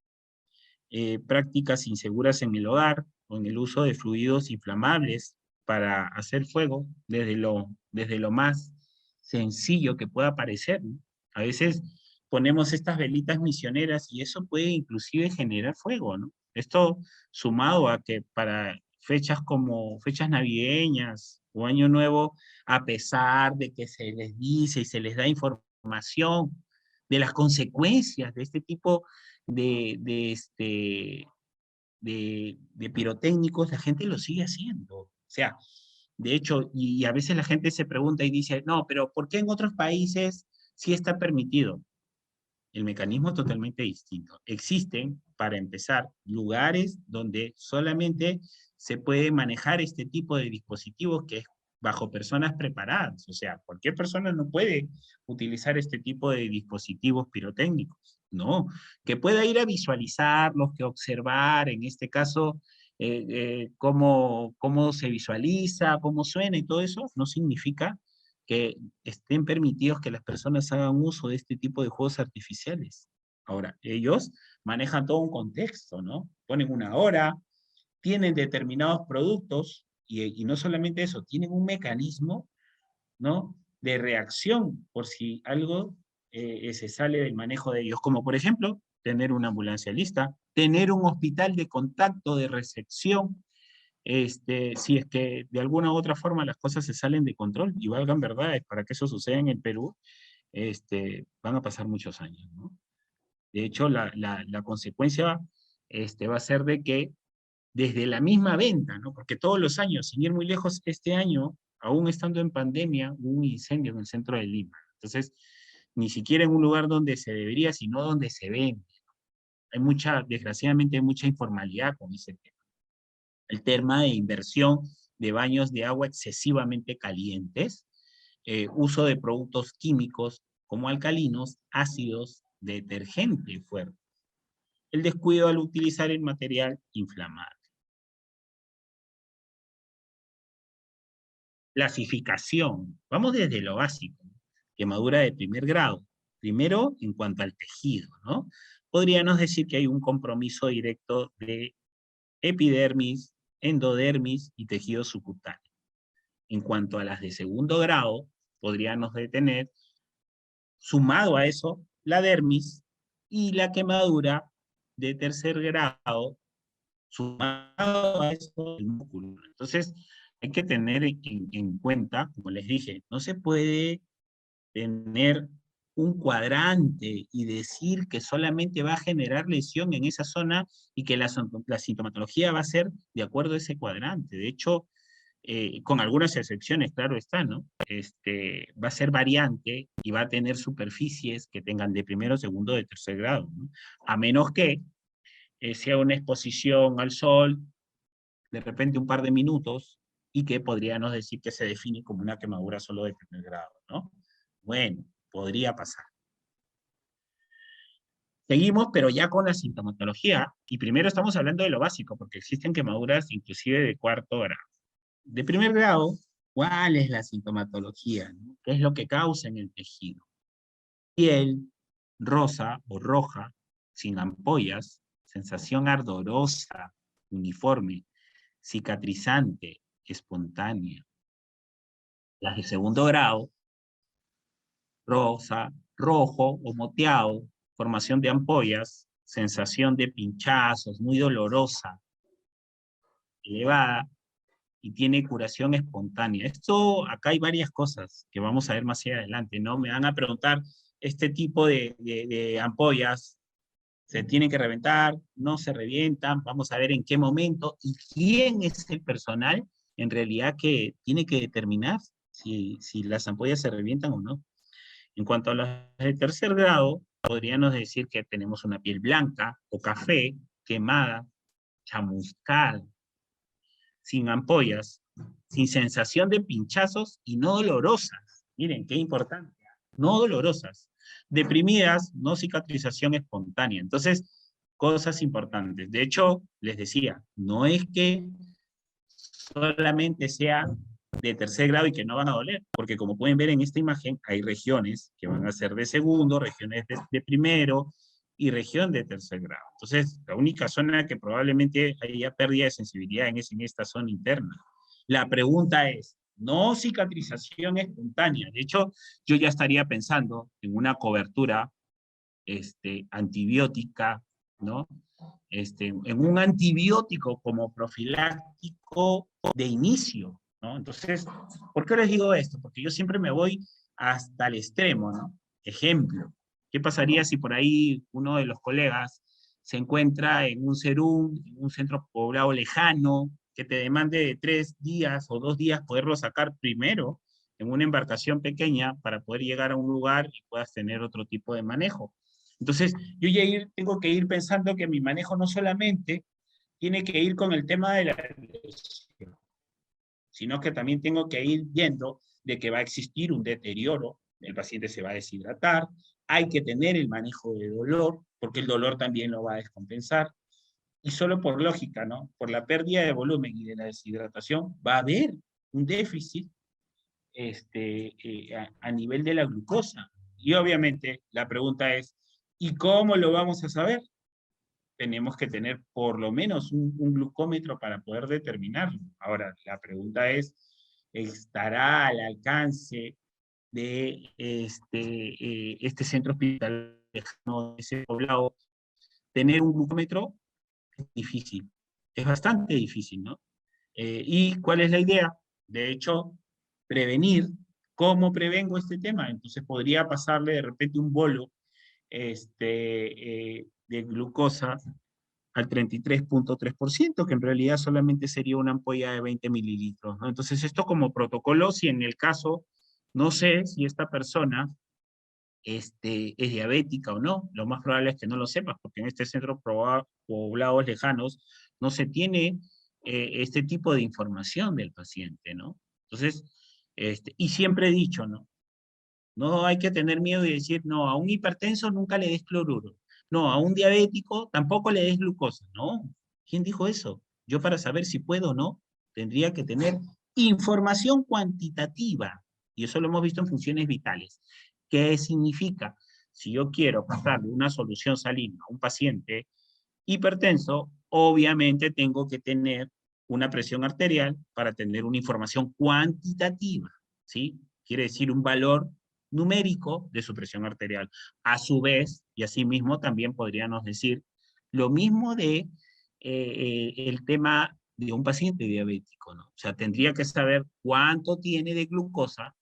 prácticas inseguras en el hogar o en el uso de fluidos inflamables para hacer fuego, desde lo más sencillo que pueda parecer, ¿no? A veces ponemos estas velitas misioneras y eso puede inclusive generar fuego, ¿no? Esto sumado a que para fechas como fechas navideñas o Año Nuevo, a pesar de que se les dice y se les da información de las consecuencias de este tipo de pirotécnicos, la gente lo sigue haciendo. O sea, de hecho, y a veces la gente se pregunta y dice, no, pero ¿por qué en otros países sí está permitido? El mecanismo es totalmente distinto. Existen, para empezar, lugares donde solamente se puede manejar este tipo de dispositivos que es bajo personas preparadas. O sea, cualquier persona no puede utilizar este tipo de dispositivos pirotécnicos, ¿no? Que pueda ir a visualizarlos, que observar, en este caso, cómo se visualiza, cómo suena y todo eso, no significa que estén permitidos que las personas hagan uso de este tipo de juegos artificiales. Ahora, ellos manejan todo un contexto, ¿no? Ponen una hora, tienen determinados productos y no solamente eso, tienen un mecanismo, ¿no? De reacción por si algo se sale del manejo de ellos, como por ejemplo, tener una ambulancia lista, tener un hospital de contacto, de recepción, si es que de alguna u otra forma las cosas se salen de control y valgan verdades para que eso suceda en el Perú, van a pasar muchos años, ¿no? De hecho, la consecuencia va a ser de que desde la misma venta, ¿no? Porque todos los años, sin ir muy lejos, este año, aún estando en pandemia, hubo un incendio en el centro de Lima. Entonces, ni siquiera en un lugar donde se debería, sino donde se vende. Hay desgraciadamente, hay mucha informalidad con ese tema. El tema de inversión de baños de agua excesivamente calientes, uso de productos químicos como alcalinos, ácidos, detergente fuerte, el descuido al utilizar el material inflamable. Clasificación. Vamos desde lo básico. Quemadura de primer grado. Primero, en cuanto al tejido, ¿no? Podríamos decir que hay un compromiso directo de epidermis, endodermis y tejido subcutáneo. En cuanto a las de segundo grado, podríamos detener, sumado a eso, la dermis y la quemadura de tercer grado, sumado a eso, el músculo. Entonces, hay que tener en cuenta, como les dije, no se puede tener un cuadrante y decir que solamente va a generar lesión en esa zona y que la sintomatología va a ser de acuerdo a ese cuadrante. De hecho, con algunas excepciones, claro está, ¿no? Va a ser variante y va a tener superficies que tengan de primero, segundo, de tercer grado, ¿no? A menos que sea una exposición al sol, de repente un par de minutos, y que podríamos decir que se define como una quemadura solo de primer grado, ¿no? Bueno, podría pasar. Seguimos, pero ya con la sintomatología, y primero estamos hablando de lo básico, porque existen quemaduras inclusive de cuarto grado. De primer grado, ¿cuál es la sintomatología, no? ¿Qué es lo que causa en el tejido? Piel rosa o roja, sin ampollas, sensación ardorosa, uniforme, cicatrizante, espontánea. Las de segundo grado, rosa, rojo o moteado, formación de ampollas, sensación de pinchazos, muy dolorosa, elevada, y tiene curación espontánea. Esto, acá hay varias cosas que vamos a ver más adelante, ¿no? Me van a preguntar, este tipo de ampollas, ¿se tienen que reventar? ¿No se revientan? Vamos a ver en qué momento y quién es el personal en realidad que tiene que determinar si las ampollas se revientan o no. En cuanto a las de tercer grado, podríamos decir que tenemos una piel blanca o café, quemada, chamuscada, sin ampollas, sin sensación de pinchazos y no dolorosas. Miren, qué importante. No dolorosas. Deprimidas, no cicatrización espontánea. Entonces, cosas importantes. De hecho, les decía, no es que solamente sea de tercer grado y que no van a doler, porque como pueden ver en esta imagen, hay regiones que van a ser de segundo, regiones de primero y región de tercer grado. Entonces, la única zona que probablemente haya pérdida de sensibilidad es en esta zona interna. La pregunta es, no cicatrización espontánea. De hecho, yo ya estaría pensando en una cobertura antibiótica, ¿no? En un antibiótico como profiláctico de inicio, ¿no? Entonces, ¿por qué les digo esto? Porque yo siempre me voy hasta el extremo, ¿no? Ejemplo, ¿qué pasaría si por ahí uno de los colegas se encuentra en un serum, en un centro poblado lejano, que te demande de 3 días o 2 días poderlo sacar primero en una embarcación pequeña para poder llegar a un lugar y puedas tener otro tipo de manejo? Entonces, yo ya tengo que ir pensando que mi manejo no solamente tiene que ir con el tema de la lesión, sino que también tengo que ir viendo de que va a existir un deterioro, el paciente se va a deshidratar, hay que tener el manejo de dolor, porque el dolor también lo va a descompensar, y solo por lógica, ¿no? Por la pérdida de volumen y de la deshidratación, va a haber un déficit a nivel de la glucosa. Y obviamente la pregunta es, ¿y cómo lo vamos a saber? Tenemos que tener por lo menos un glucómetro para poder determinarlo. Ahora, la pregunta es, ¿estará al alcance de este centro hospitalario de ese poblado tener un glucómetro? Es difícil, es bastante difícil, ¿no? ¿Y cuál es la idea? De hecho, prevenir. ¿Cómo prevengo este tema? Entonces podría pasarle de repente un bolo de glucosa al 33.3%, que en realidad solamente sería una ampolla de 20 mililitros, ¿no? Entonces esto como protocolo, si en el caso, no sé si esta persona es diabética o no, lo más probable es que no lo sepas, porque en este centro poblados lejanos no se tiene este tipo de información del paciente, ¿no? Entonces, y siempre he dicho, ¿no? No hay que tener miedo y decir, no, a un hipertenso nunca le des cloruro. No, a un diabético tampoco le des glucosa. No, ¿quién dijo eso? Yo para saber si puedo o no, tendría que tener información cuantitativa. Y eso lo hemos visto en funciones vitales. ¿Qué significa? Si yo quiero pasarle una solución salina a un paciente hipertenso, obviamente tengo que tener una presión arterial para tener una información cuantitativa, ¿sí? Quiere decir un valor numérico de su presión arterial. A su vez, y asimismo también podríamos decir lo mismo de el tema de un paciente diabético, ¿no? O sea, tendría que saber cuánto tiene de glucosa,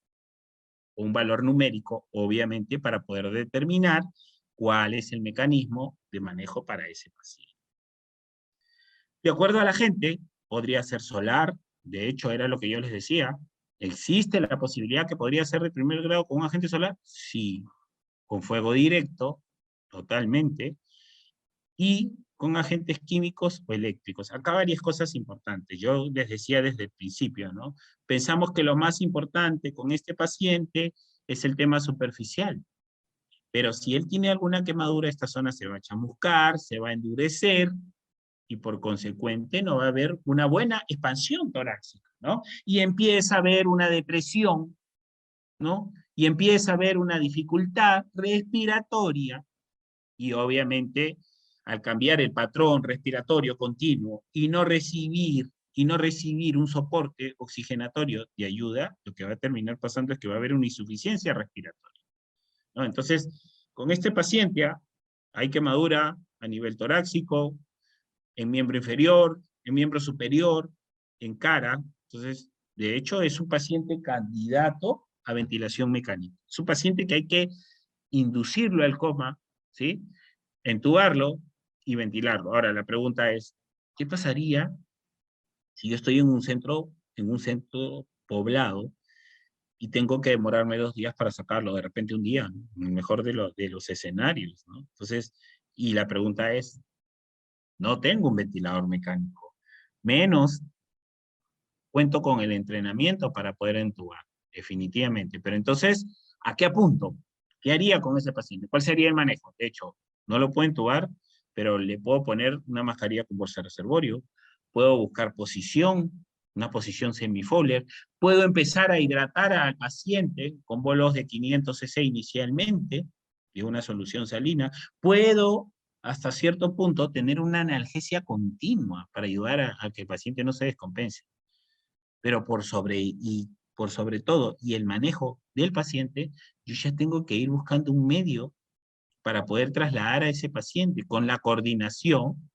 un valor numérico, obviamente, para poder determinar cuál es el mecanismo de manejo para ese paciente. De acuerdo a la gente, podría ser solar, de hecho era lo que yo les decía. ¿Existe la posibilidad que podría ser de primer grado con un agente solar? Sí, con fuego directo, totalmente, y con agentes químicos o eléctricos. Acá varias cosas importantes. Yo les decía desde el principio, ¿no? Pensamos que lo más importante con este paciente es el tema superficial, pero si él tiene alguna quemadura, esta zona se va a chamuscar, se va a endurecer, y por consecuente no va a haber una buena expansión torácica, ¿no? Y empieza a haber una depresión, ¿no? Y empieza a haber una dificultad respiratoria, y obviamente al cambiar el patrón respiratorio continuo y no recibir un soporte oxigenatorio de ayuda, lo que va a terminar pasando es que va a haber una insuficiencia respiratoria, ¿no? Entonces, con este paciente hay quemadura a nivel torácico, en miembro inferior, en miembro superior, en cara. Entonces, de hecho, es un paciente candidato a ventilación mecánica. Es un paciente que hay que inducirlo al coma, ¿sí? Entubarlo y ventilarlo. Ahora, la pregunta es, ¿qué pasaría si yo estoy en un centro poblado y tengo que demorarme 2 días para sacarlo, de repente un día, ¿no? El mejor de los escenarios, ¿no? Entonces, y la pregunta es, no tengo un ventilador mecánico, menos cuento con el entrenamiento para poder entubar, definitivamente. Pero entonces, ¿a qué apunto? ¿Qué haría con ese paciente? ¿Cuál sería el manejo? De hecho, no lo puedo entubar, pero le puedo poner una mascarilla con bolsa reservorio, puedo buscar posición, una posición semi-Fowler, puedo empezar a hidratar al paciente con bolos de 500 cc inicialmente, de una solución salina, puedo hasta cierto punto tener una analgesia continua para ayudar a que el paciente no se descompense, pero por sobre todo, y el manejo del paciente, yo ya tengo que ir buscando un medio para poder trasladar a ese paciente con la coordinación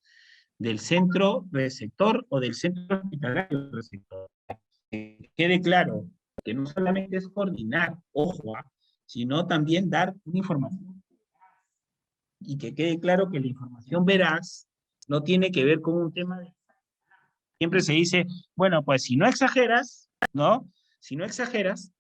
del centro receptor o del centro hospitalario receptor. Que quede claro que no solamente es coordinar, ojo, sino también dar una información y que quede claro que la información veraz no tiene que ver con un tema de... Siempre se dice, bueno, pues si no exageras, ¿no? Si no exageras,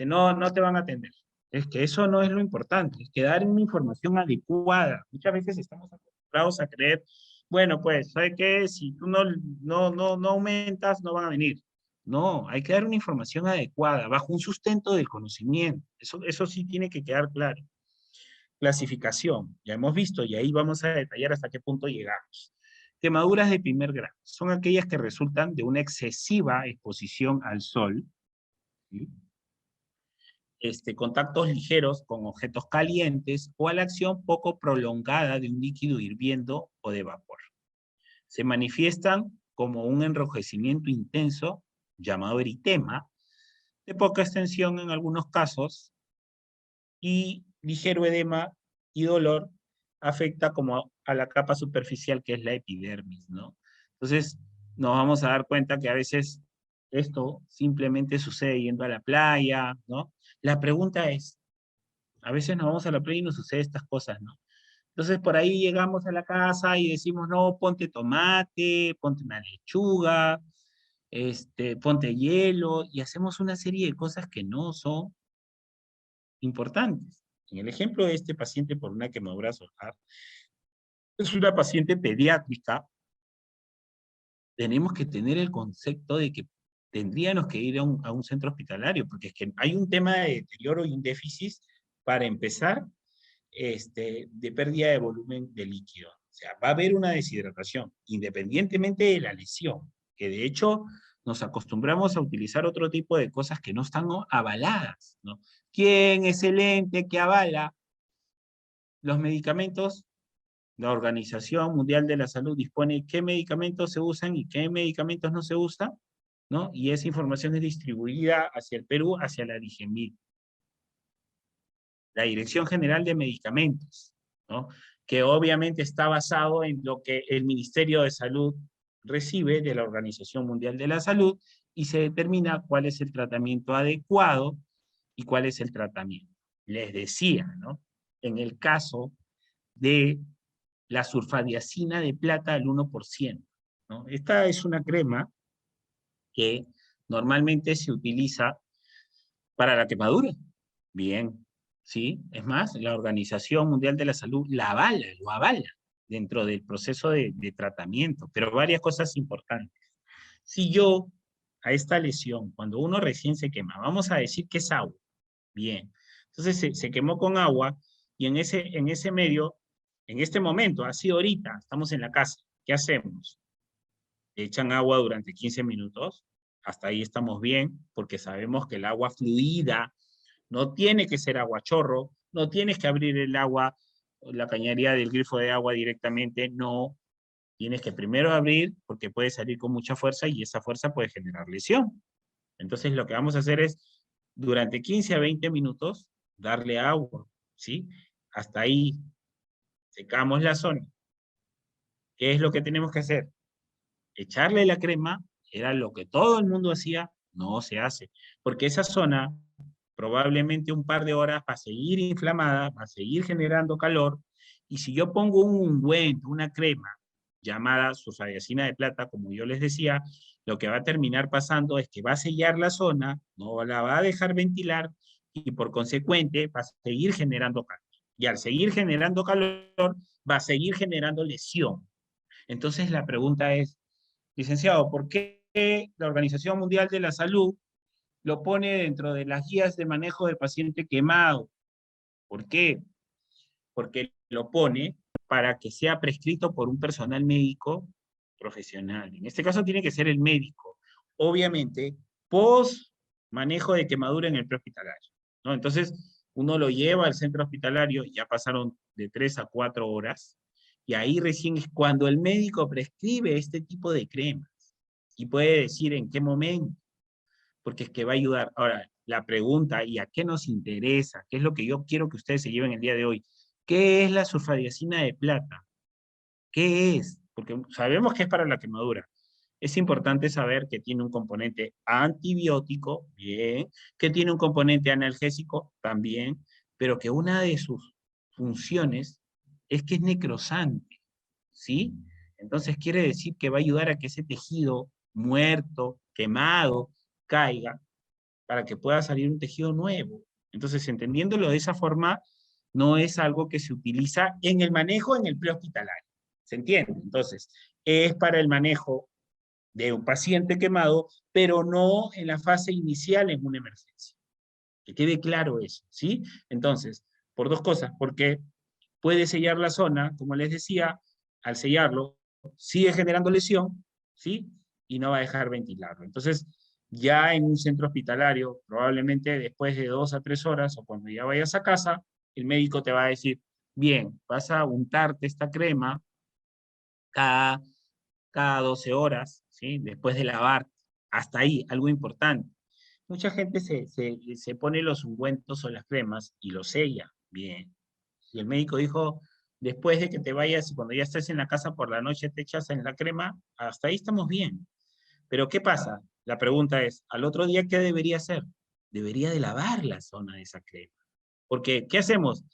no te van a atender. Es que eso no es lo importante, es que dar una información adecuada. Muchas veces estamos acostumbrados a creer, bueno, pues, ¿sabe qué? Si tú no aumentas, no van a venir. No, hay que dar una información adecuada, bajo un sustento del conocimiento. Eso sí tiene que quedar claro. Clasificación, ya hemos visto, y ahí vamos a detallar hasta qué punto llegamos. Quemaduras de primer grado son aquellas que resultan de una excesiva exposición al sol, ¿sí? Contactos ligeros con objetos calientes o a la acción poco prolongada de un líquido hirviendo o de vapor. Se manifiestan como un enrojecimiento intenso, llamado eritema, de poca extensión en algunos casos, y ligero edema y dolor afecta como a la capa superficial que es la epidermis, ¿no? Entonces, nos vamos a dar cuenta que a veces esto simplemente sucede yendo a la playa, ¿no? La pregunta es, a veces nos vamos a la playa y nos sucede estas cosas, ¿no? Entonces, por ahí llegamos a la casa y decimos, no, ponte tomate, ponte una lechuga, ponte hielo, y hacemos una serie de cosas que no son importantes. En el ejemplo de este paciente por una quemadura solar, es una paciente pediátrica, tenemos que tener el concepto de que tendríamos que ir a un centro hospitalario, porque es que hay un tema de deterioro y un déficit, para empezar, de pérdida de volumen de líquido. O sea, va a haber una deshidratación, independientemente de la lesión, que de hecho nos acostumbramos a utilizar otro tipo de cosas que no están avaladas, ¿no? ¿Quién es el ente que avala los medicamentos? La Organización Mundial de la Salud dispone qué medicamentos se usan y qué medicamentos no se usan, ¿no? Y esa información es distribuida hacia el Perú, hacia la DIGEMID, la Dirección General de Medicamentos, ¿no? Que obviamente está basado en lo que el Ministerio de Salud recibe de la Organización Mundial de la Salud y se determina cuál es el tratamiento adecuado y cuál es el tratamiento. Les decía, ¿no? En el caso de la sulfadiazina de plata al 1%, ¿no? Esta es una crema que normalmente se utiliza para la quemadura. Bien, ¿sí? Es más, la Organización Mundial de la Salud la avala, lo avala dentro del proceso de tratamiento, pero varias cosas importantes. Si yo a esta lesión, cuando uno recién se quema, vamos a decir que es agua, bien, entonces se quemó con agua y en ese medio, en este momento, ha sido ahorita, estamos en la casa, ¿qué hacemos? Le echan agua durante 15 minutos, hasta ahí estamos bien, porque sabemos que el agua fluida no tiene que ser agua chorro, no tienes que abrir el agua, la cañería del grifo de agua directamente, no. Tienes que primero abrir porque puede salir con mucha fuerza y esa fuerza puede generar lesión. Entonces lo que vamos a hacer es, durante 15 a 20 minutos, darle agua, ¿sí? Hasta ahí secamos la zona. ¿Qué es lo que tenemos que hacer? Echarle la crema, era lo que todo el mundo hacía, no se hace, porque esa zona probablemente un par de horas va a seguir inflamada, va a seguir generando calor, y si yo pongo un ungüento, una crema llamada sulfadiazina de plata, como yo les decía, lo que va a terminar pasando es que va a sellar la zona, no la va a dejar ventilar, y por consecuente va a seguir generando calor. Y al seguir generando calor, va a seguir generando lesión. Entonces la pregunta es, licenciado, ¿por qué la Organización Mundial de la Salud lo pone dentro de las guías de manejo del paciente quemado? ¿Por qué? Porque lo pone para que sea prescrito por un personal médico profesional. En este caso tiene que ser el médico. Obviamente, post manejo de quemadura en el prehospitalario, ¿no? Entonces, uno lo lleva al centro hospitalario, ya pasaron de 3 a 4 horas, y ahí recién es cuando el médico prescribe este tipo de cremas, y puede decir en qué momento, porque es que va a ayudar. Ahora, la pregunta, ¿y a qué nos interesa? ¿Qué es lo que yo quiero que ustedes se lleven el día de hoy? ¿Qué es la sulfadiacina de plata? ¿Qué es? Porque sabemos que es para la quemadura. Es importante saber que tiene un componente antibiótico, bien, que tiene un componente analgésico, también, pero que una de sus funciones es que es necrosante, ¿sí? Entonces quiere decir que va a ayudar a que ese tejido muerto, quemado, caiga para que pueda salir un tejido nuevo. Entonces, entendiéndolo de esa forma, no es algo que se utiliza en el manejo en el prehospitalario. ¿Se entiende? Entonces, es para el manejo de un paciente quemado, pero no en la fase inicial en una emergencia. Que quede claro eso, ¿sí? Entonces, por dos cosas, porque puede sellar la zona, como les decía, al sellarlo, sigue generando lesión, ¿sí? Y no va a dejar ventilarlo. Entonces, ya en un centro hospitalario, probablemente después de 2 a 3 horas o cuando ya vayas a casa, el médico te va a decir, bien, vas a untarte esta crema cada, cada 12 horas, ¿sí? Después de lavar. Hasta ahí, algo importante. Mucha gente se pone los ungüentos o las cremas y los sella. Bien. Y el médico dijo, después de que te vayas y cuando ya estés en la casa por la noche te echas en la crema, hasta ahí estamos bien. Pero ¿qué pasa? La pregunta es, ¿al otro día qué debería hacer? Debería de lavar la zona de esa crema. Porque, ¿qué hacemos?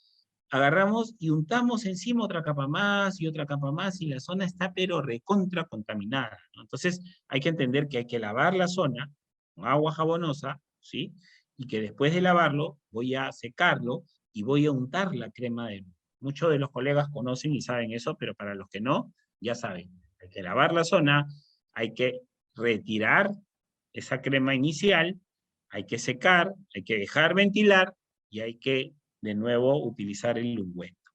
Agarramos y untamos encima otra capa más y otra capa más y la zona está pero recontra contaminada, ¿no? Entonces hay que entender que hay que lavar la zona con agua jabonosa, ¿sí? Y que después de lavarlo voy a secarlo y voy a untar la crema de nuevo. Muchos de los colegas conocen y saben eso, pero para los que no, ya saben. Hay que lavar la zona, hay que retirar esa crema inicial, hay que secar, hay que dejar ventilar y hay que de nuevo utilizar el ungüento.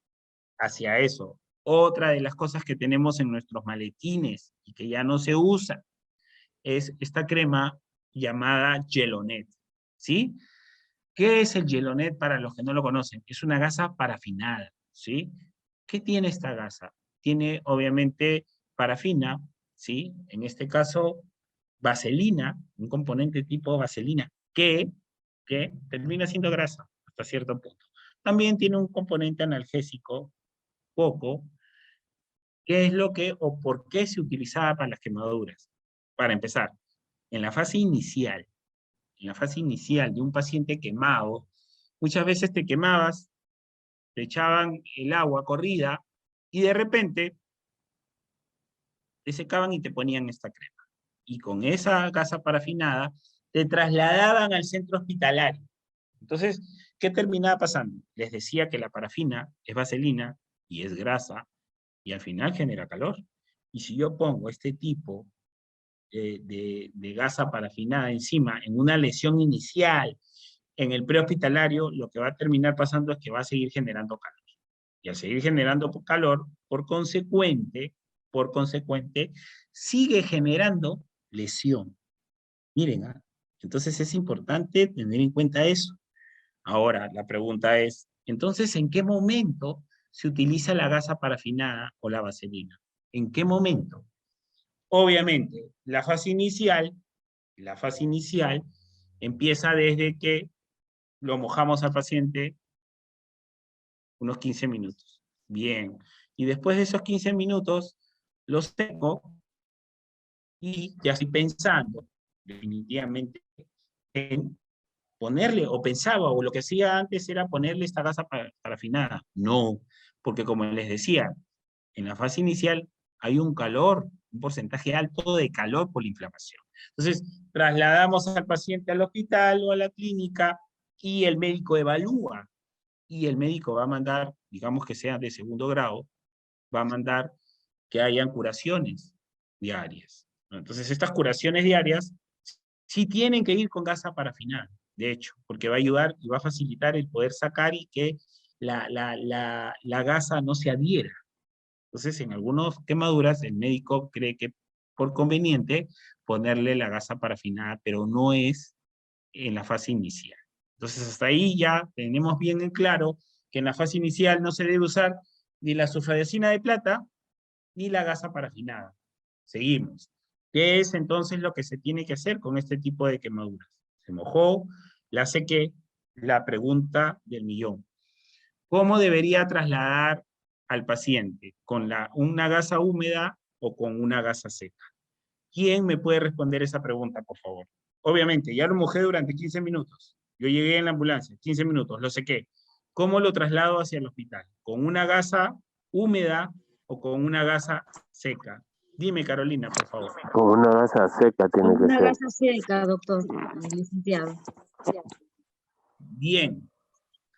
Hacia eso, otra de las cosas que tenemos en nuestros maletines y que ya no se usa es esta crema llamada Gelonet, ¿sí? ¿Qué es el Gelonet para los que no lo conocen? Es una gasa parafinada, ¿sí? ¿Qué tiene esta gasa? Tiene obviamente parafina, ¿sí? En este caso, vaselina, un componente tipo vaselina, que termina siendo grasa hasta cierto punto. También tiene un componente analgésico, poco, que es lo que o por qué se utilizaba para las quemaduras. Para empezar, en la fase inicial, de un paciente quemado, muchas veces te quemabas, te echaban el agua corrida y de repente te secaban y te ponían esta crema. Y con esa gasa parafinada te trasladaban al centro hospitalario. Entonces, ¿qué terminaba pasando? Les decía que la parafina es vaselina y es grasa y al final genera calor. Y si yo pongo este tipo de gasa parafinada encima en una lesión inicial en el prehospitalario, lo que va a terminar pasando es que va a seguir generando calor. Y al seguir generando calor, por consecuente, sigue generando lesión. Miren, ¿ah? Entonces es importante tener en cuenta eso. Ahora, la pregunta es, entonces, ¿en qué momento se utiliza la gasa parafinada o la vaselina? ¿En qué momento? Obviamente, la fase inicial empieza desde que lo mojamos al paciente unos 15 minutos. Bien. Y después de esos 15 minutos, lo seco y ya estoy pensando definitivamente en ponerle, o pensaba, o lo que hacía antes era ponerle esta gasa parafinada. No, porque como les decía, en la fase inicial hay un calor, un porcentaje alto de calor por la inflamación. Entonces, trasladamos al paciente al hospital o a la clínica y el médico evalúa y el médico va a mandar, digamos que sea de segundo grado, va a mandar que hayan curaciones diarias, ¿no? Entonces, estas curaciones diarias sí tienen que ir con gasa parafinada, de hecho, porque va a ayudar y va a facilitar el poder sacar y que la gasa no se adhiera. Entonces, en algunas quemaduras, el médico cree que por conveniente ponerle la gasa parafinada, pero no es en la fase inicial. Entonces, hasta ahí ya tenemos bien en claro que en la fase inicial no se debe usar ni la sulfadiazina de plata ni la gasa parafinada. Seguimos. ¿Qué es entonces lo que se tiene que hacer con este tipo de quemaduras? Se mojó, la sequé, la pregunta del millón. ¿Cómo debería trasladar al paciente? ¿Con una gasa húmeda o con una gasa seca? ¿Quién me puede responder esa pregunta, por favor? Obviamente, ya lo mojé durante 15 minutos. Yo llegué en la ambulancia, 15 minutos, lo sequé. ¿Cómo lo traslado hacia el hospital? ¿Con una gasa húmeda o con una gasa seca? Dime, Carolina, por favor. Con una gasa seca tiene Con que una ser. gasa seca, doctor, licenciado. Bien,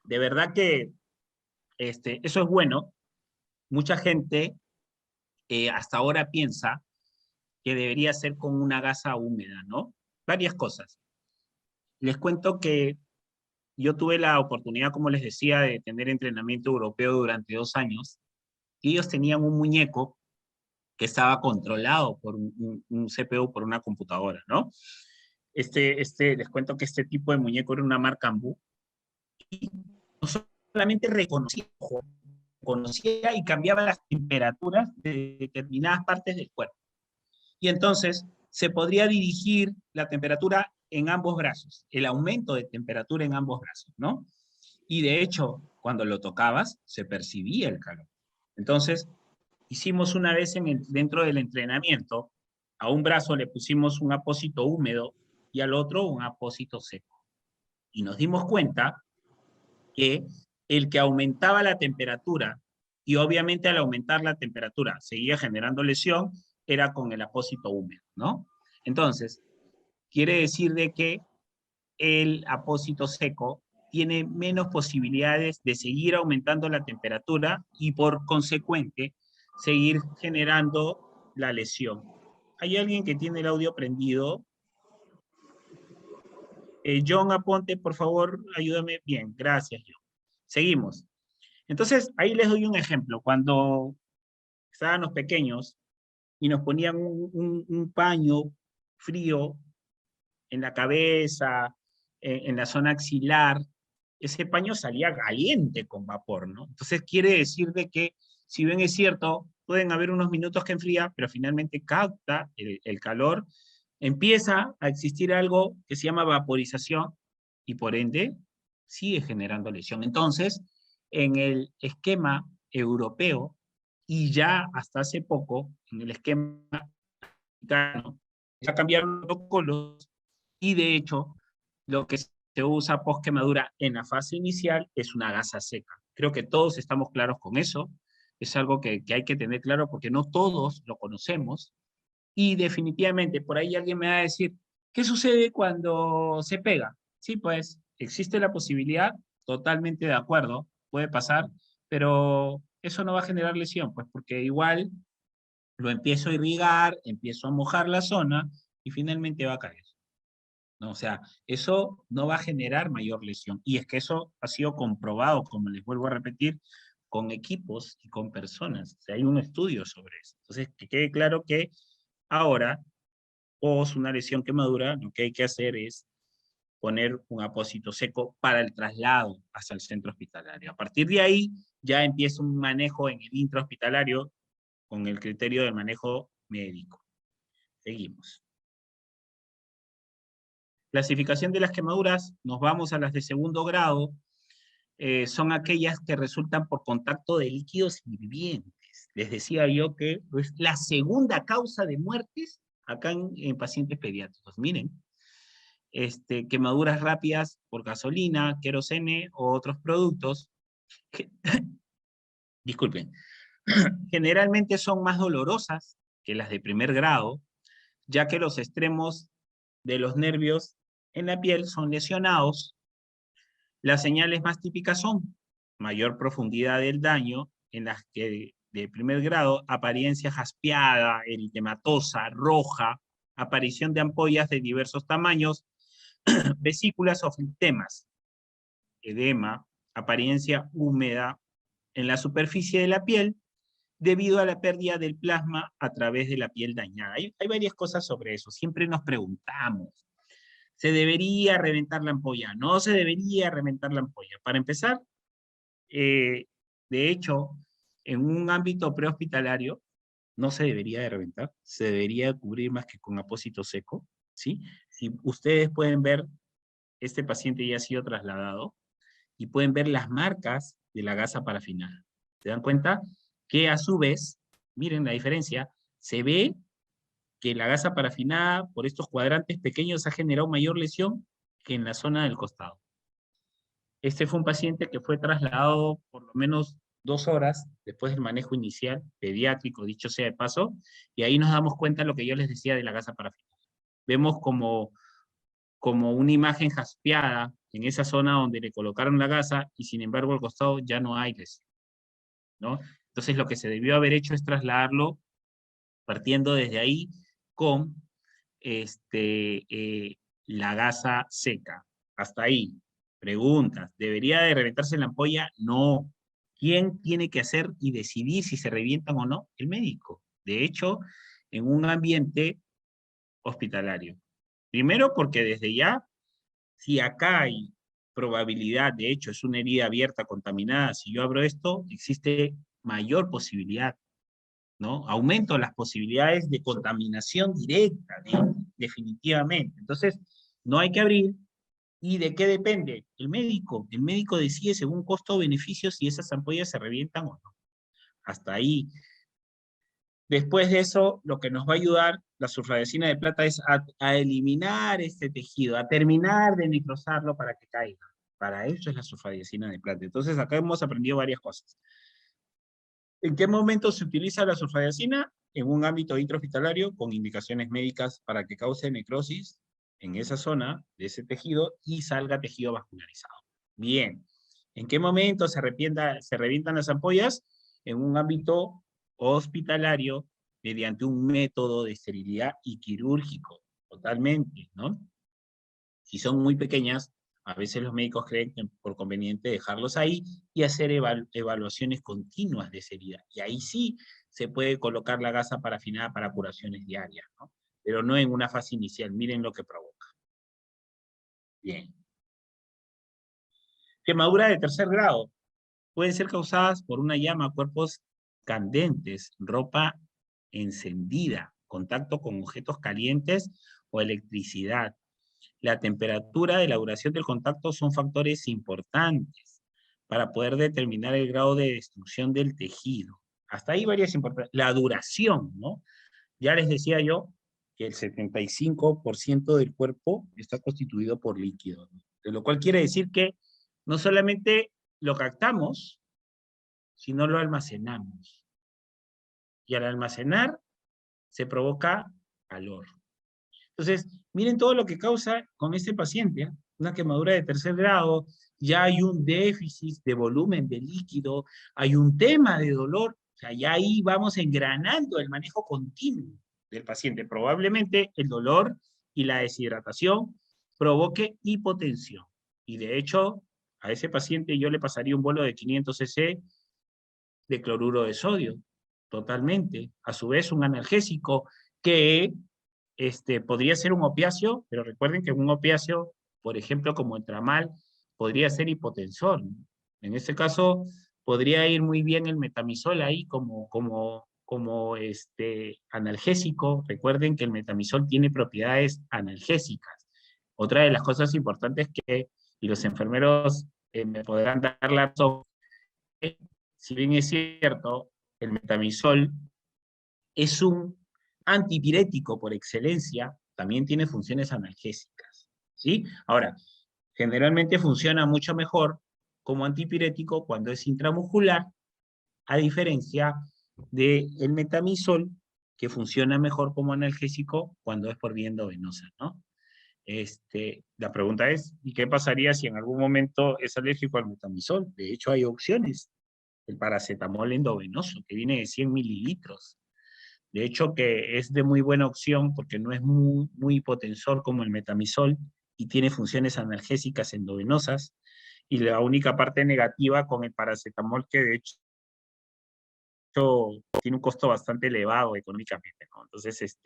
de verdad que eso es bueno. Mucha gente hasta ahora piensa que debería ser con una gasa húmeda, ¿no? Varias cosas. Les cuento que yo tuve la oportunidad, como les decía, de tener entrenamiento europeo durante 2 años, y ellos tenían un muñeco que estaba controlado por un CPU, por una computadora, ¿no? Les cuento que este tipo de muñeco era una marca Ambu, y no solamente conocía y cambiaba las temperaturas de determinadas partes del cuerpo. Y entonces se podría dirigir la temperatura en ambos brazos, el aumento de temperatura en ambos brazos, ¿no? Y de hecho, cuando lo tocabas, se percibía el calor. Entonces, hicimos una vez dentro del entrenamiento, a un brazo le pusimos un apósito húmedo y al otro un apósito seco. Y nos dimos cuenta que el que aumentaba la temperatura, y obviamente al aumentar la temperatura seguía generando lesión, era con el apósito húmedo, ¿no? Entonces, quiere decir de que el apósito seco tiene menos posibilidades de seguir aumentando la temperatura y por consecuente seguir generando la lesión. ¿Hay alguien que tiene el audio prendido? John Aponte, por favor, ayúdame. Bien, gracias, John. Seguimos. Entonces, ahí les doy un ejemplo. Cuando estábamos pequeños y nos ponían un paño frío en la cabeza, en la zona axilar, ese paño salía caliente con vapor, ¿no? Entonces quiere decir de que, si bien es cierto, pueden haber unos minutos que enfría, pero finalmente capta el calor, empieza a existir algo que se llama vaporización y por ende sigue generando lesión. Entonces, en el esquema europeo y ya hasta hace poco, en el esquema americano, ya cambiaron los protocolos y de hecho, lo que se usa post quemadura en la fase inicial es una gasa seca. Creo que todos estamos claros con eso. Es algo que hay que tener claro porque no todos lo conocemos. Y definitivamente, por ahí alguien me va a decir, ¿qué sucede cuando se pega? Sí, pues existe la posibilidad, totalmente de acuerdo, puede pasar, pero eso no va a generar lesión, pues porque igual lo empiezo a irrigar, empiezo a mojar la zona y finalmente va a caer, ¿no? O sea, eso no va a generar mayor lesión. Y es que eso ha sido comprobado, como les vuelvo a repetir, con equipos y con personas. O sea, hay un estudio sobre eso. Entonces, que quede claro que ahora, post una lesión quemadura, lo que hay que hacer es poner un apósito seco para el traslado hasta el centro hospitalario. A partir de ahí, ya empieza un manejo en el intrahospitalario con el criterio del manejo médico. Seguimos. Clasificación de las quemaduras, nos vamos a las de segundo grado, son aquellas que resultan por contacto de líquidos hirvientes. Les decía yo que es la segunda causa de muertes acá en pacientes pediátricos. Miren, quemaduras rápidas por gasolina, querosene o otros productos. Disculpen, generalmente son más dolorosas que las de primer grado, ya que los extremos de los nervios en la piel son lesionados. Las señales más típicas son mayor profundidad del daño, en las que de primer grado, apariencia jaspeada, eritematosa, roja, aparición de ampollas de diversos tamaños, vesículas o flitemas, edema, apariencia húmeda en la superficie de la piel debido a la pérdida del plasma a través de la piel dañada. Hay varias cosas sobre eso. Siempre nos preguntamos, ¿se debería reventar la ampolla? ¿No se debería reventar la ampolla? Para empezar, de hecho, en un ámbito prehospitalario, no se debería de reventar, se debería cubrir más que con apósito seco, ¿sí? Si ustedes pueden ver, este paciente ya ha sido trasladado, y pueden ver las marcas de la gasa parafinada. ¿Se dan cuenta? Que a su vez, miren la diferencia, se ve que la gasa parafinada por estos cuadrantes pequeños ha generado mayor lesión que en la zona del costado. Este fue un paciente que fue trasladado por lo menos 2 horas después del manejo inicial, pediátrico, dicho sea de paso, y ahí nos damos cuenta de lo que yo les decía de la gasa parafinada. Vemos como una imagen jaspeada en esa zona donde le colocaron la gasa y sin embargo al costado ya no hay lesión, ¿no? Entonces lo que se debió haber hecho es trasladarlo partiendo desde ahí con la gasa seca. Hasta ahí. Preguntas. ¿Debería de reventarse la ampolla? No. ¿Quién tiene que hacer y decidir si se revientan o no? El médico. De hecho, en un ambiente hospitalario. Primero porque desde ya, si acá hay probabilidad, de hecho es una herida abierta contaminada, si yo abro esto, existe mayor posibilidad, ¿no? Aumento las posibilidades de contaminación directa, definitivamente. Entonces, no hay que abrir. ¿Y de qué depende? El médico decide según costo-beneficio si esas ampollas se revientan o no. Hasta ahí. Después de eso, lo que nos va a ayudar la sulfadecina de plata es a eliminar este tejido, a terminar de necrosarlo para que caiga. Para eso es la sulfadecina de plata. Entonces, acá hemos aprendido varias cosas. ¿En qué momento se utiliza la sulfadiazina? En un ámbito intrahospitalario con indicaciones médicas para que cause necrosis en esa zona de ese tejido y salga tejido vascularizado. Bien. ¿En qué momento se revientan las ampollas? En un ámbito hospitalario mediante un método de esterilidad y quirúrgico, totalmente, ¿no? Si son muy pequeñas, a veces los médicos creen que por conveniente dejarlos ahí y hacer evaluaciones continuas de esa herida. Y ahí sí se puede colocar la gasa parafinada para curaciones diarias, ¿no? Pero no en una fase inicial. Miren lo que provoca. Bien. Quemaduras de tercer grado. Pueden ser causadas por una llama, cuerpos candentes, ropa encendida, contacto con objetos calientes o electricidad. La temperatura y la duración del contacto son factores importantes para poder determinar el grado de destrucción del tejido. Hasta ahí varias importantes. La duración, ¿no? Ya les decía yo que el 75% del cuerpo está constituido por líquido, ¿no? De lo cual quiere decir que no solamente lo captamos, sino lo almacenamos. Y al almacenar se provoca calor. Entonces, miren todo lo que causa con este paciente, ¿eh? Una quemadura de tercer grado, ya hay un déficit de volumen de líquido, hay un tema de dolor, o sea, ya ahí vamos engranando el manejo continuo del paciente. Probablemente el dolor y la deshidratación provoque hipotensión. Y de hecho, a ese paciente yo le pasaría un bolo de 500 cc de cloruro de sodio, totalmente. A su vez, un analgésico que podría ser un opiáceo, pero recuerden que un opiáceo, por ejemplo, como el tramal, podría ser hipotensor. En este caso, podría ir muy bien el metamizol ahí como analgésico. Recuerden que el metamizol tiene propiedades analgésicas. Otra de las cosas importantes y los enfermeros me podrán dar la razón, si bien es cierto, el metamizol es un antipirético por excelencia, también tiene funciones analgésicas, ¿sí? Ahora, generalmente funciona mucho mejor como antipirético cuando es intramuscular, a diferencia del metamizol, que funciona mejor como analgésico cuando es por vía endovenosa, ¿no? La pregunta es, ¿y qué pasaría si en algún momento es alérgico al metamizol? De hecho, hay opciones. El paracetamol endovenoso, que viene de 100 mililitros. De hecho, que es de muy buena opción porque no es muy hipotensor como el metamizol y tiene funciones analgésicas endovenosas y la única parte negativa con el paracetamol, que de hecho tiene un costo bastante elevado económicamente, ¿no? Entonces,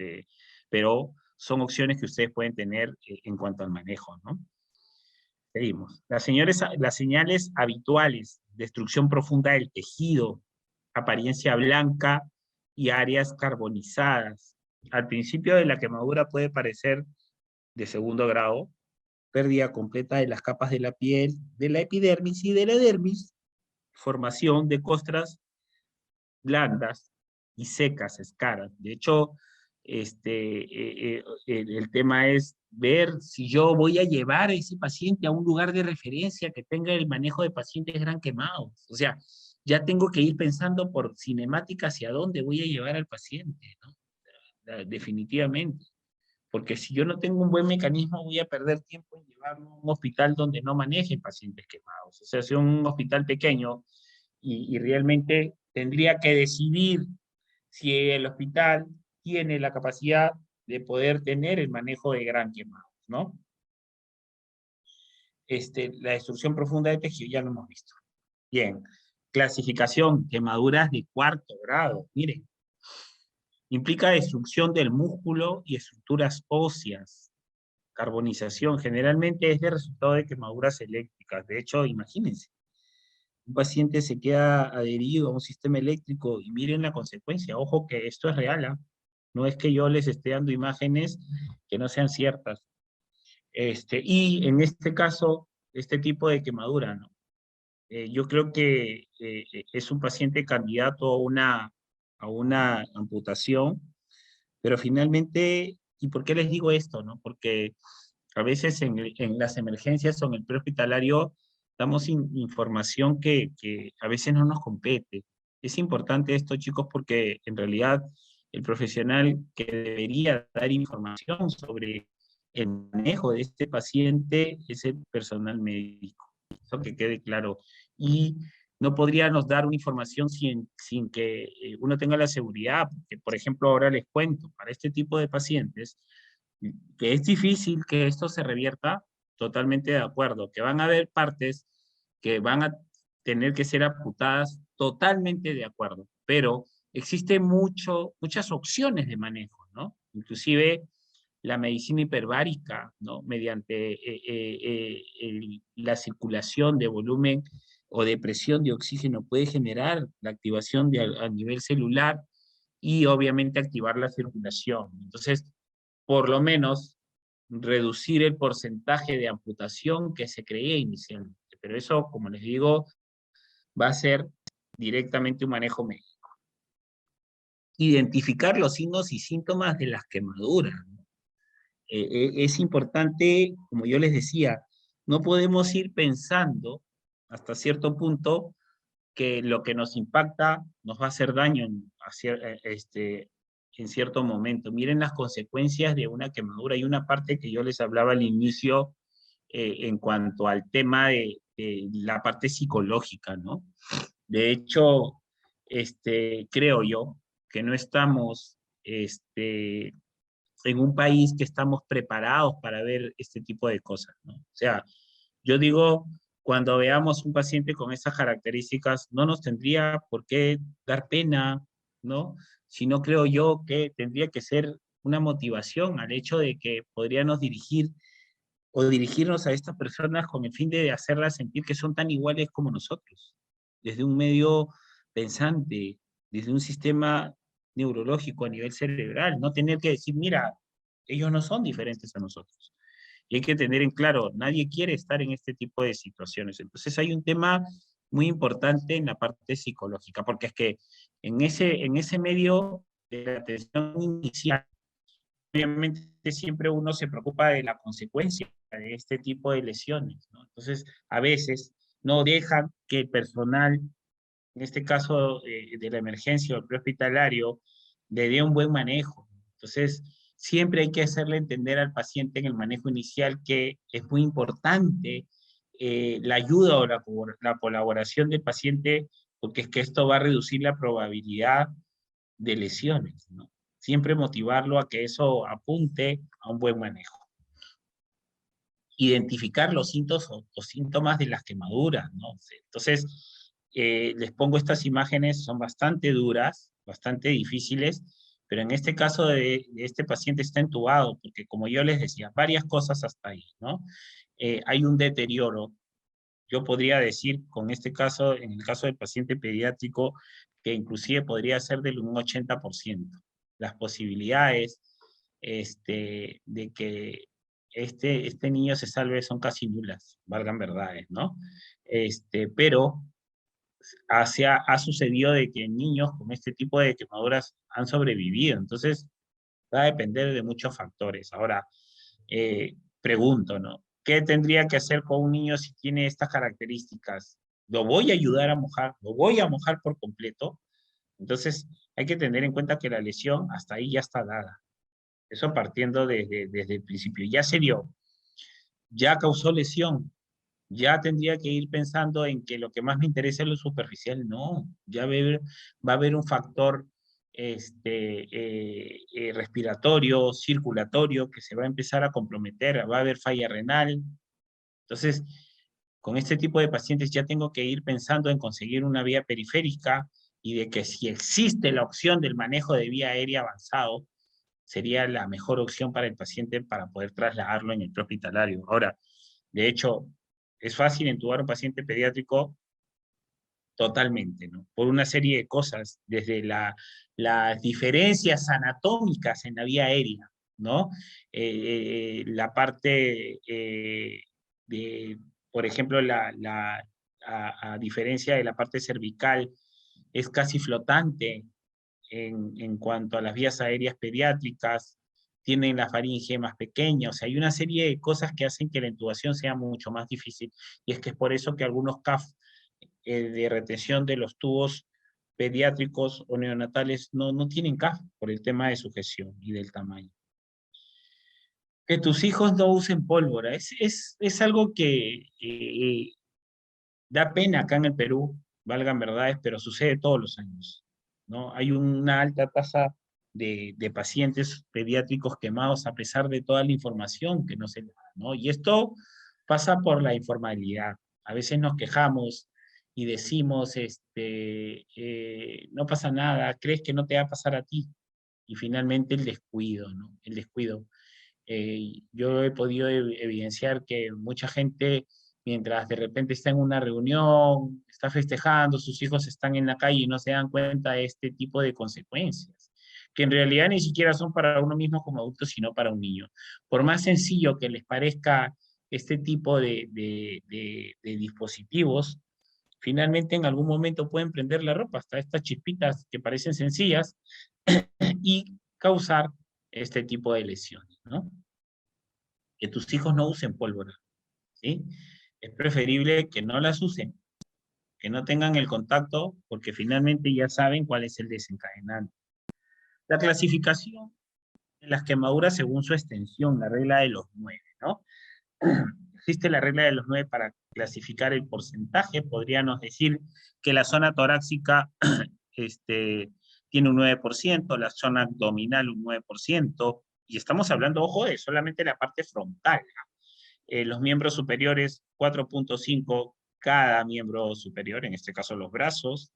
pero son opciones que ustedes pueden tener en cuanto al manejo, ¿no? Seguimos. Las señales habituales: destrucción profunda del tejido, apariencia blanca y áreas carbonizadas. Al principio de la quemadura puede parecer de segundo grado, pérdida completa de las capas de la piel, de la epidermis y de la dermis, formación de costras blandas y secas, escaras. De hecho, el tema es ver si yo voy a llevar a ese paciente a un lugar de referencia que tenga el manejo de pacientes gran quemados. O sea, ya tengo que ir pensando por cinemática hacia dónde voy a llevar al paciente, ¿no? Definitivamente. Porque si yo no tengo un buen mecanismo, voy a perder tiempo en llevarlo a un hospital donde no maneje pacientes quemados. O sea, si un hospital pequeño y realmente tendría que decidir si el hospital tiene la capacidad de poder tener el manejo de gran quemado, ¿no? La destrucción profunda de tejido ya lo hemos visto. Bien, clasificación, quemaduras de cuarto grado. Miren, implica destrucción del músculo y estructuras óseas. Carbonización, generalmente es de resultado de quemaduras eléctricas. De hecho, imagínense, un paciente se queda adherido a un sistema eléctrico y miren la consecuencia. Ojo que esto es real, ¿eh? No es que yo les esté dando imágenes que no sean ciertas. Y en este caso, este tipo de quemadura, ¿no? Yo creo que es un paciente candidato a una amputación, pero finalmente, ¿y por qué les digo esto, no? Porque a veces en las emergencias o en el prehospitalario damos información que a veces no nos compete. Es importante esto, chicos, porque en realidad el profesional que debería dar información sobre el manejo de este paciente es el personal médico. Eso que quede claro. Y no podríamos dar una información sin que uno tenga la seguridad, porque, por ejemplo, ahora les cuento, para este tipo de pacientes, que es difícil que esto se revierta, totalmente de acuerdo, que van a haber partes que van a tener que ser amputadas, totalmente de acuerdo, pero existen muchas opciones de manejo, ¿no? Inclusive la medicina hiperbárica, ¿no? Mediante la circulación de volumen o de presión de oxígeno puede generar la activación a nivel celular y obviamente activar la circulación. Entonces, por lo menos reducir el porcentaje de amputación que se creía inicialmente. Pero eso, como les digo, va a ser directamente un manejo médico. Identificar los signos y síntomas de las quemaduras, ¿no? Es importante, como yo les decía, no podemos ir pensando hasta cierto punto que lo que nos impacta nos va a hacer daño en cierto momento. Miren las consecuencias de una quemadura. Hay una parte que yo les hablaba al inicio en cuanto al tema de la parte psicológica, ¿no? De hecho, creo yo que no estamos en un país que estamos preparados para ver este tipo de cosas, ¿no? O sea, yo digo, cuando veamos un paciente con esas características, no nos tendría por qué dar pena, ¿no? Sino creo yo que tendría que ser una motivación al hecho de que podríamos dirigir o dirigirnos a estas personas con el fin de hacerlas sentir que son tan iguales como nosotros, desde un medio pensante, desde un sistema neurológico a nivel cerebral, no tener que decir, mira, ellos no son diferentes a nosotros. Y hay que tener en claro, nadie quiere estar en este tipo de situaciones. Entonces hay un tema muy importante en la parte psicológica, porque es que en ese medio de la atención inicial, obviamente siempre uno se preocupa de la consecuencia de este tipo de lesiones, ¿no? Entonces, a veces no dejan que el personal, en este caso de la emergencia o el prehospitalario, le dé un buen manejo. Entonces, siempre hay que hacerle entender al paciente en el manejo inicial que es muy importante la ayuda o la colaboración del paciente, porque es que esto va a reducir la probabilidad de lesiones, ¿no? Siempre motivarlo a que eso apunte a un buen manejo. identificar los síntomas de las quemaduras, ¿no? Entonces, les pongo estas imágenes, son bastante duras, bastante difíciles, pero en este caso de este paciente está entubado, porque como yo les decía, varias cosas hasta ahí, ¿no? Hay un deterioro. Yo podría decir, con este caso, en el caso del paciente pediátrico, que inclusive podría ser del un 80%. Las posibilidades de que este niño se salve son casi nulas, valgan verdades, ¿no? Pero ha sucedido de que niños con este tipo de quemaduras han sobrevivido, entonces va a depender de muchos factores. Ahora, pregunto, ¿no? ¿Qué tendría que hacer con un niño si tiene estas características? ¿Lo voy a ayudar a mojar? ¿Lo voy a mojar por completo? Entonces, hay que tener en cuenta que la lesión hasta ahí ya está dada. Eso partiendo desde el principio. Ya se dio, ya causó lesión, ya tendría que ir pensando en que lo que más me interesa es lo superficial. No, ya va a haber un factor respiratorio, circulatorio, que se va a empezar a comprometer, va a haber falla renal. Entonces, con este tipo de pacientes ya tengo que ir pensando en conseguir una vía periférica y de que si existe la opción del manejo de vía aérea avanzado, sería la mejor opción para el paciente para poder trasladarlo en el prehospitalario. Ahora, de hecho, es fácil entubar a un paciente pediátrico totalmente, ¿no? Por una serie de cosas, desde las diferencias anatómicas en la vía aérea, ¿no? La parte de, por ejemplo, a diferencia de la parte cervical, es casi flotante en cuanto a las vías aéreas pediátricas, tienen la faringe más pequeña, o sea, hay una serie de cosas que hacen que la intubación sea mucho más difícil, y es que es por eso que algunos CAF de retención de los tubos pediátricos o neonatales no tienen CAF por el tema de sujeción y del tamaño. Que tus hijos no usen pólvora, es algo que da pena acá en el Perú, valgan verdades, pero sucede todos los años, ¿no? Hay una alta tasa de pacientes pediátricos quemados a pesar de toda la información que no se da, ¿no? Y esto pasa por la informalidad. A veces nos quejamos y decimos, no pasa nada, crees que no te va a pasar a ti. Y finalmente el descuido, ¿no? El descuido. Yo he podido evidenciar que mucha gente, mientras de repente está en una reunión, está festejando, sus hijos están en la calle y no se dan cuenta de este tipo de consecuencias, que en realidad ni siquiera son para uno mismo como adulto, sino para un niño. Por más sencillo que les parezca este tipo de dispositivos, finalmente en algún momento pueden prender la ropa, hasta estas chispitas que parecen sencillas, y causar este tipo de lesiones, ¿no? Que tus hijos no usen pólvora, ¿sí? Es preferible que no las usen, que no tengan el contacto, porque finalmente ya saben cuál es el desencadenante. La clasificación de las quemaduras según su extensión, la regla de los 9, ¿no? Existe la regla de los 9 para clasificar el porcentaje. Podríamos decir que la zona torácica tiene un 9%, la zona abdominal un 9%, y estamos hablando, ojo, de solamente la parte frontal. Los miembros superiores, 4.5 cada miembro superior, en este caso los brazos,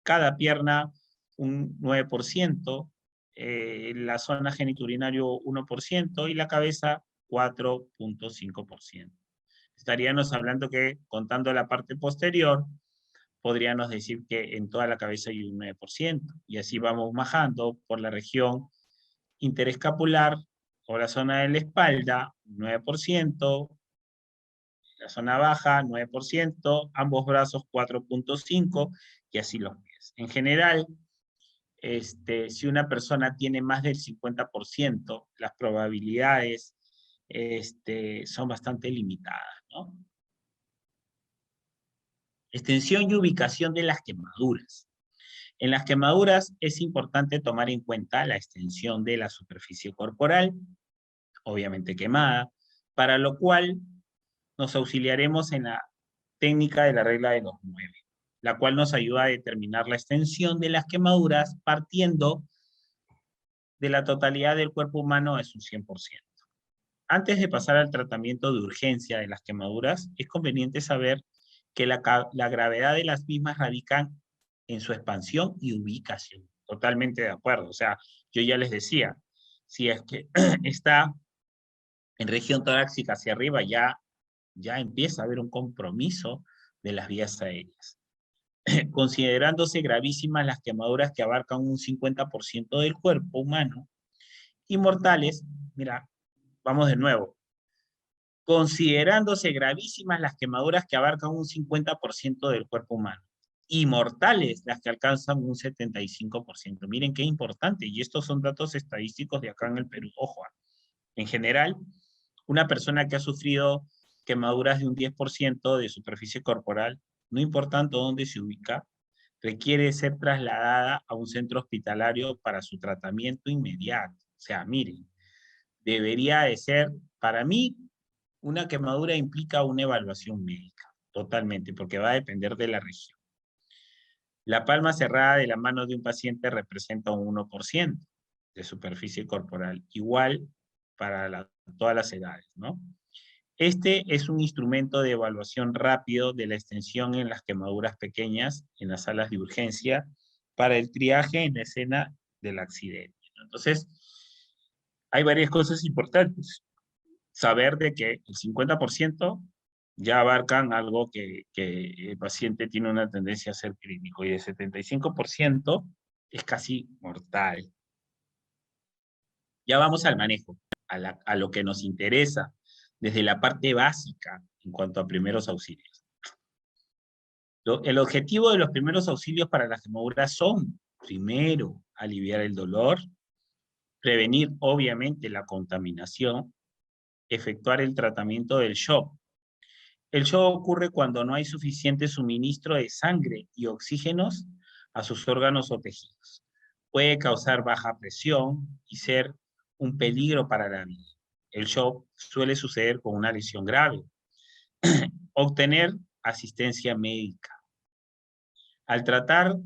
cada pierna un 9%, la zona geniturinario 1% y la cabeza 4.5%. Estaríamos hablando que, contando la parte posterior, podríamos decir que en toda la cabeza hay un 9%, y así vamos bajando por la región interescapular o la zona de la espalda, 9%, la zona baja, 9%, ambos brazos, 4.5%, y así los pies. En general, si una persona tiene más del 50%, las probabilidades son bastante limitadas, ¿no? Extensión y ubicación de las quemaduras. En las quemaduras es importante tomar en cuenta la extensión de la superficie corporal, obviamente quemada, para lo cual nos auxiliaremos en la técnica de la regla de los 9, la cual nos ayuda a determinar la extensión de las quemaduras partiendo de la totalidad del cuerpo humano es un 100%. Antes de pasar al tratamiento de urgencia de las quemaduras, es conveniente saber que la gravedad de las mismas radica en su expansión y ubicación. Totalmente de acuerdo. O sea, yo ya les decía, si es que está en región torácica hacia arriba, ya empieza a haber un compromiso de las vías aéreas. Considerándose gravísimas las quemaduras que abarcan un 50% del cuerpo humano, y mortales, mira, vamos de nuevo, considerándose gravísimas las quemaduras que abarcan un 50% del cuerpo humano, y mortales las que alcanzan un 75%. Miren qué importante, y estos son datos estadísticos de acá en el Perú. Ojo, en general, una persona que ha sufrido quemaduras de un 10% de superficie corporal, no importando dónde se ubica, requiere ser trasladada a un centro hospitalario para su tratamiento inmediato. O sea, miren, debería de ser, para mí, una quemadura implica una evaluación médica, totalmente, porque va a depender de la región. La palma cerrada de la mano de un paciente representa un 1% de superficie corporal, igual para todas las edades, ¿no? Este es un instrumento de evaluación rápido de la extensión en las quemaduras pequeñas en las salas de urgencia para el triaje en la escena del accidente. Entonces, hay varias cosas importantes. Saber de que el 50% ya abarcan algo que el paciente tiene una tendencia a ser crítico, y el 75% es casi mortal. Ya vamos al manejo, a lo que nos interesa, desde la parte básica en cuanto a primeros auxilios. El objetivo de los primeros auxilios para las quemaduras son, primero, aliviar el dolor, prevenir, obviamente, la contaminación, efectuar el tratamiento del shock. El shock ocurre cuando no hay suficiente suministro de sangre y oxígenos a sus órganos o tejidos. Puede causar baja presión y ser un peligro para la vida. El shock suele suceder con una lesión grave. Obtener asistencia médica. Al tratar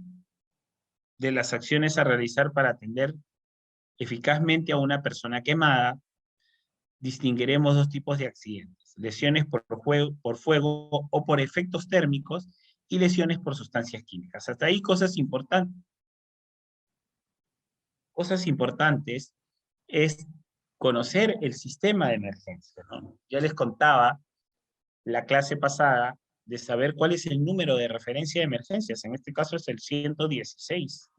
de las acciones a realizar para atender eficazmente a una persona quemada, distinguiremos dos tipos de accidentes: lesiones por fuego o por efectos térmicos, y lesiones por sustancias químicas. Hasta ahí cosas importantes. Cosas importantes es conocer el sistema de emergencia, ¿no? Ya les contaba la clase pasada de saber cuál es el número de referencia de emergencias. En este caso es el 116.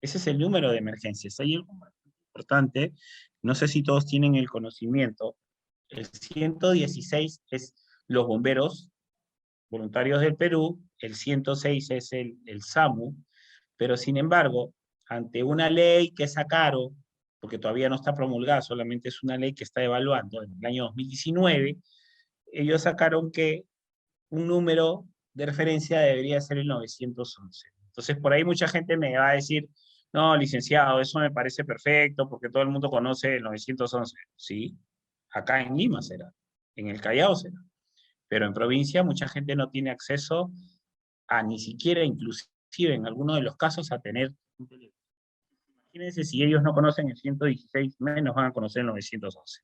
Ese es el número de emergencias. Hay algo importante, no sé si todos tienen el conocimiento. El 116 es los bomberos voluntarios del Perú, el 106 es el SAMU, pero sin embargo, ante una ley que sacaron, porque todavía no está promulgada, solamente es una ley que está evaluando en el año 2019, ellos sacaron que un número de referencia debería ser el 911. Entonces, por ahí mucha gente me va a decir, no, licenciado, eso me parece perfecto, porque todo el mundo conoce el 911. Sí, acá en Lima será, en el Callao será, pero en provincia mucha gente no tiene acceso a ni siquiera, inclusive en algunos de los casos, a tener un teléfono. Imagínense, si ellos no conocen el 116, menos van a conocer el 911,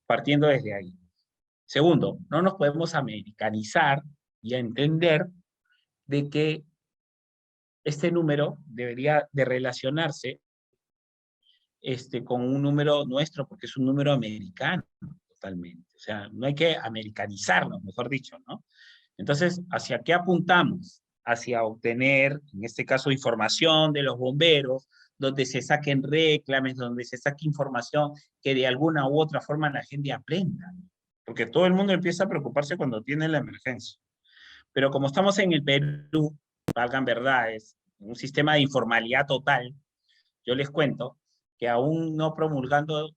partiendo desde ahí. Segundo, no nos podemos americanizar y a entender de que este número debería de relacionarse con un número nuestro, porque es un número americano totalmente. O sea, no hay que americanizarnos, mejor dicho, ¿no? Entonces, ¿hacia qué apuntamos? Hacia obtener, en este caso, información de los bomberos, donde se saquen reclames, donde se saque información que de alguna u otra forma la gente aprenda. Porque todo el mundo empieza a preocuparse cuando tiene la emergencia. Pero como estamos en el Perú, valgan verdades, un sistema de informalidad total, yo les cuento que aún no promulgando,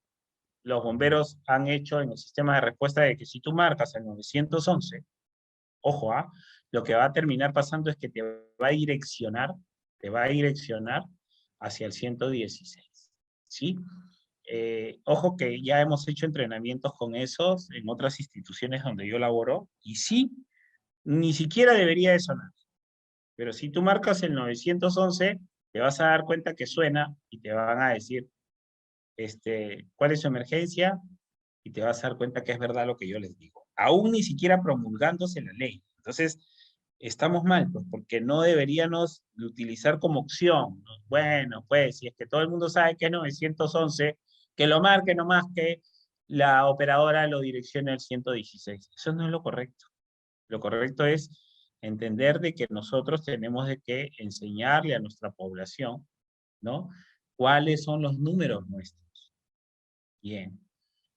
los bomberos han hecho en el sistema de respuesta de que si tú marcas el 911, ojo, lo que va a terminar pasando es que te va a direccionar hacia el 116, ¿sí? Ojo que ya hemos hecho entrenamientos con esos en otras instituciones donde yo laboro, y sí, ni siquiera debería de sonar. Pero si tú marcas el 911, te vas a dar cuenta que suena y te van a decir, ¿cuál es su emergencia? y te vas a dar cuenta que es verdad lo que yo les digo. Aún ni siquiera promulgándose la ley. Entonces, estamos mal, pues, porque no deberíamos de utilizar como opción, ¿no? Bueno, pues, si es que todo el mundo sabe que es 911, que lo marque nomás que la operadora lo direccione al 116. Eso no es lo correcto. Lo correcto es entender de que nosotros tenemos de que enseñarle a nuestra población, ¿no? ¿Cuáles son los números nuestros? Bien.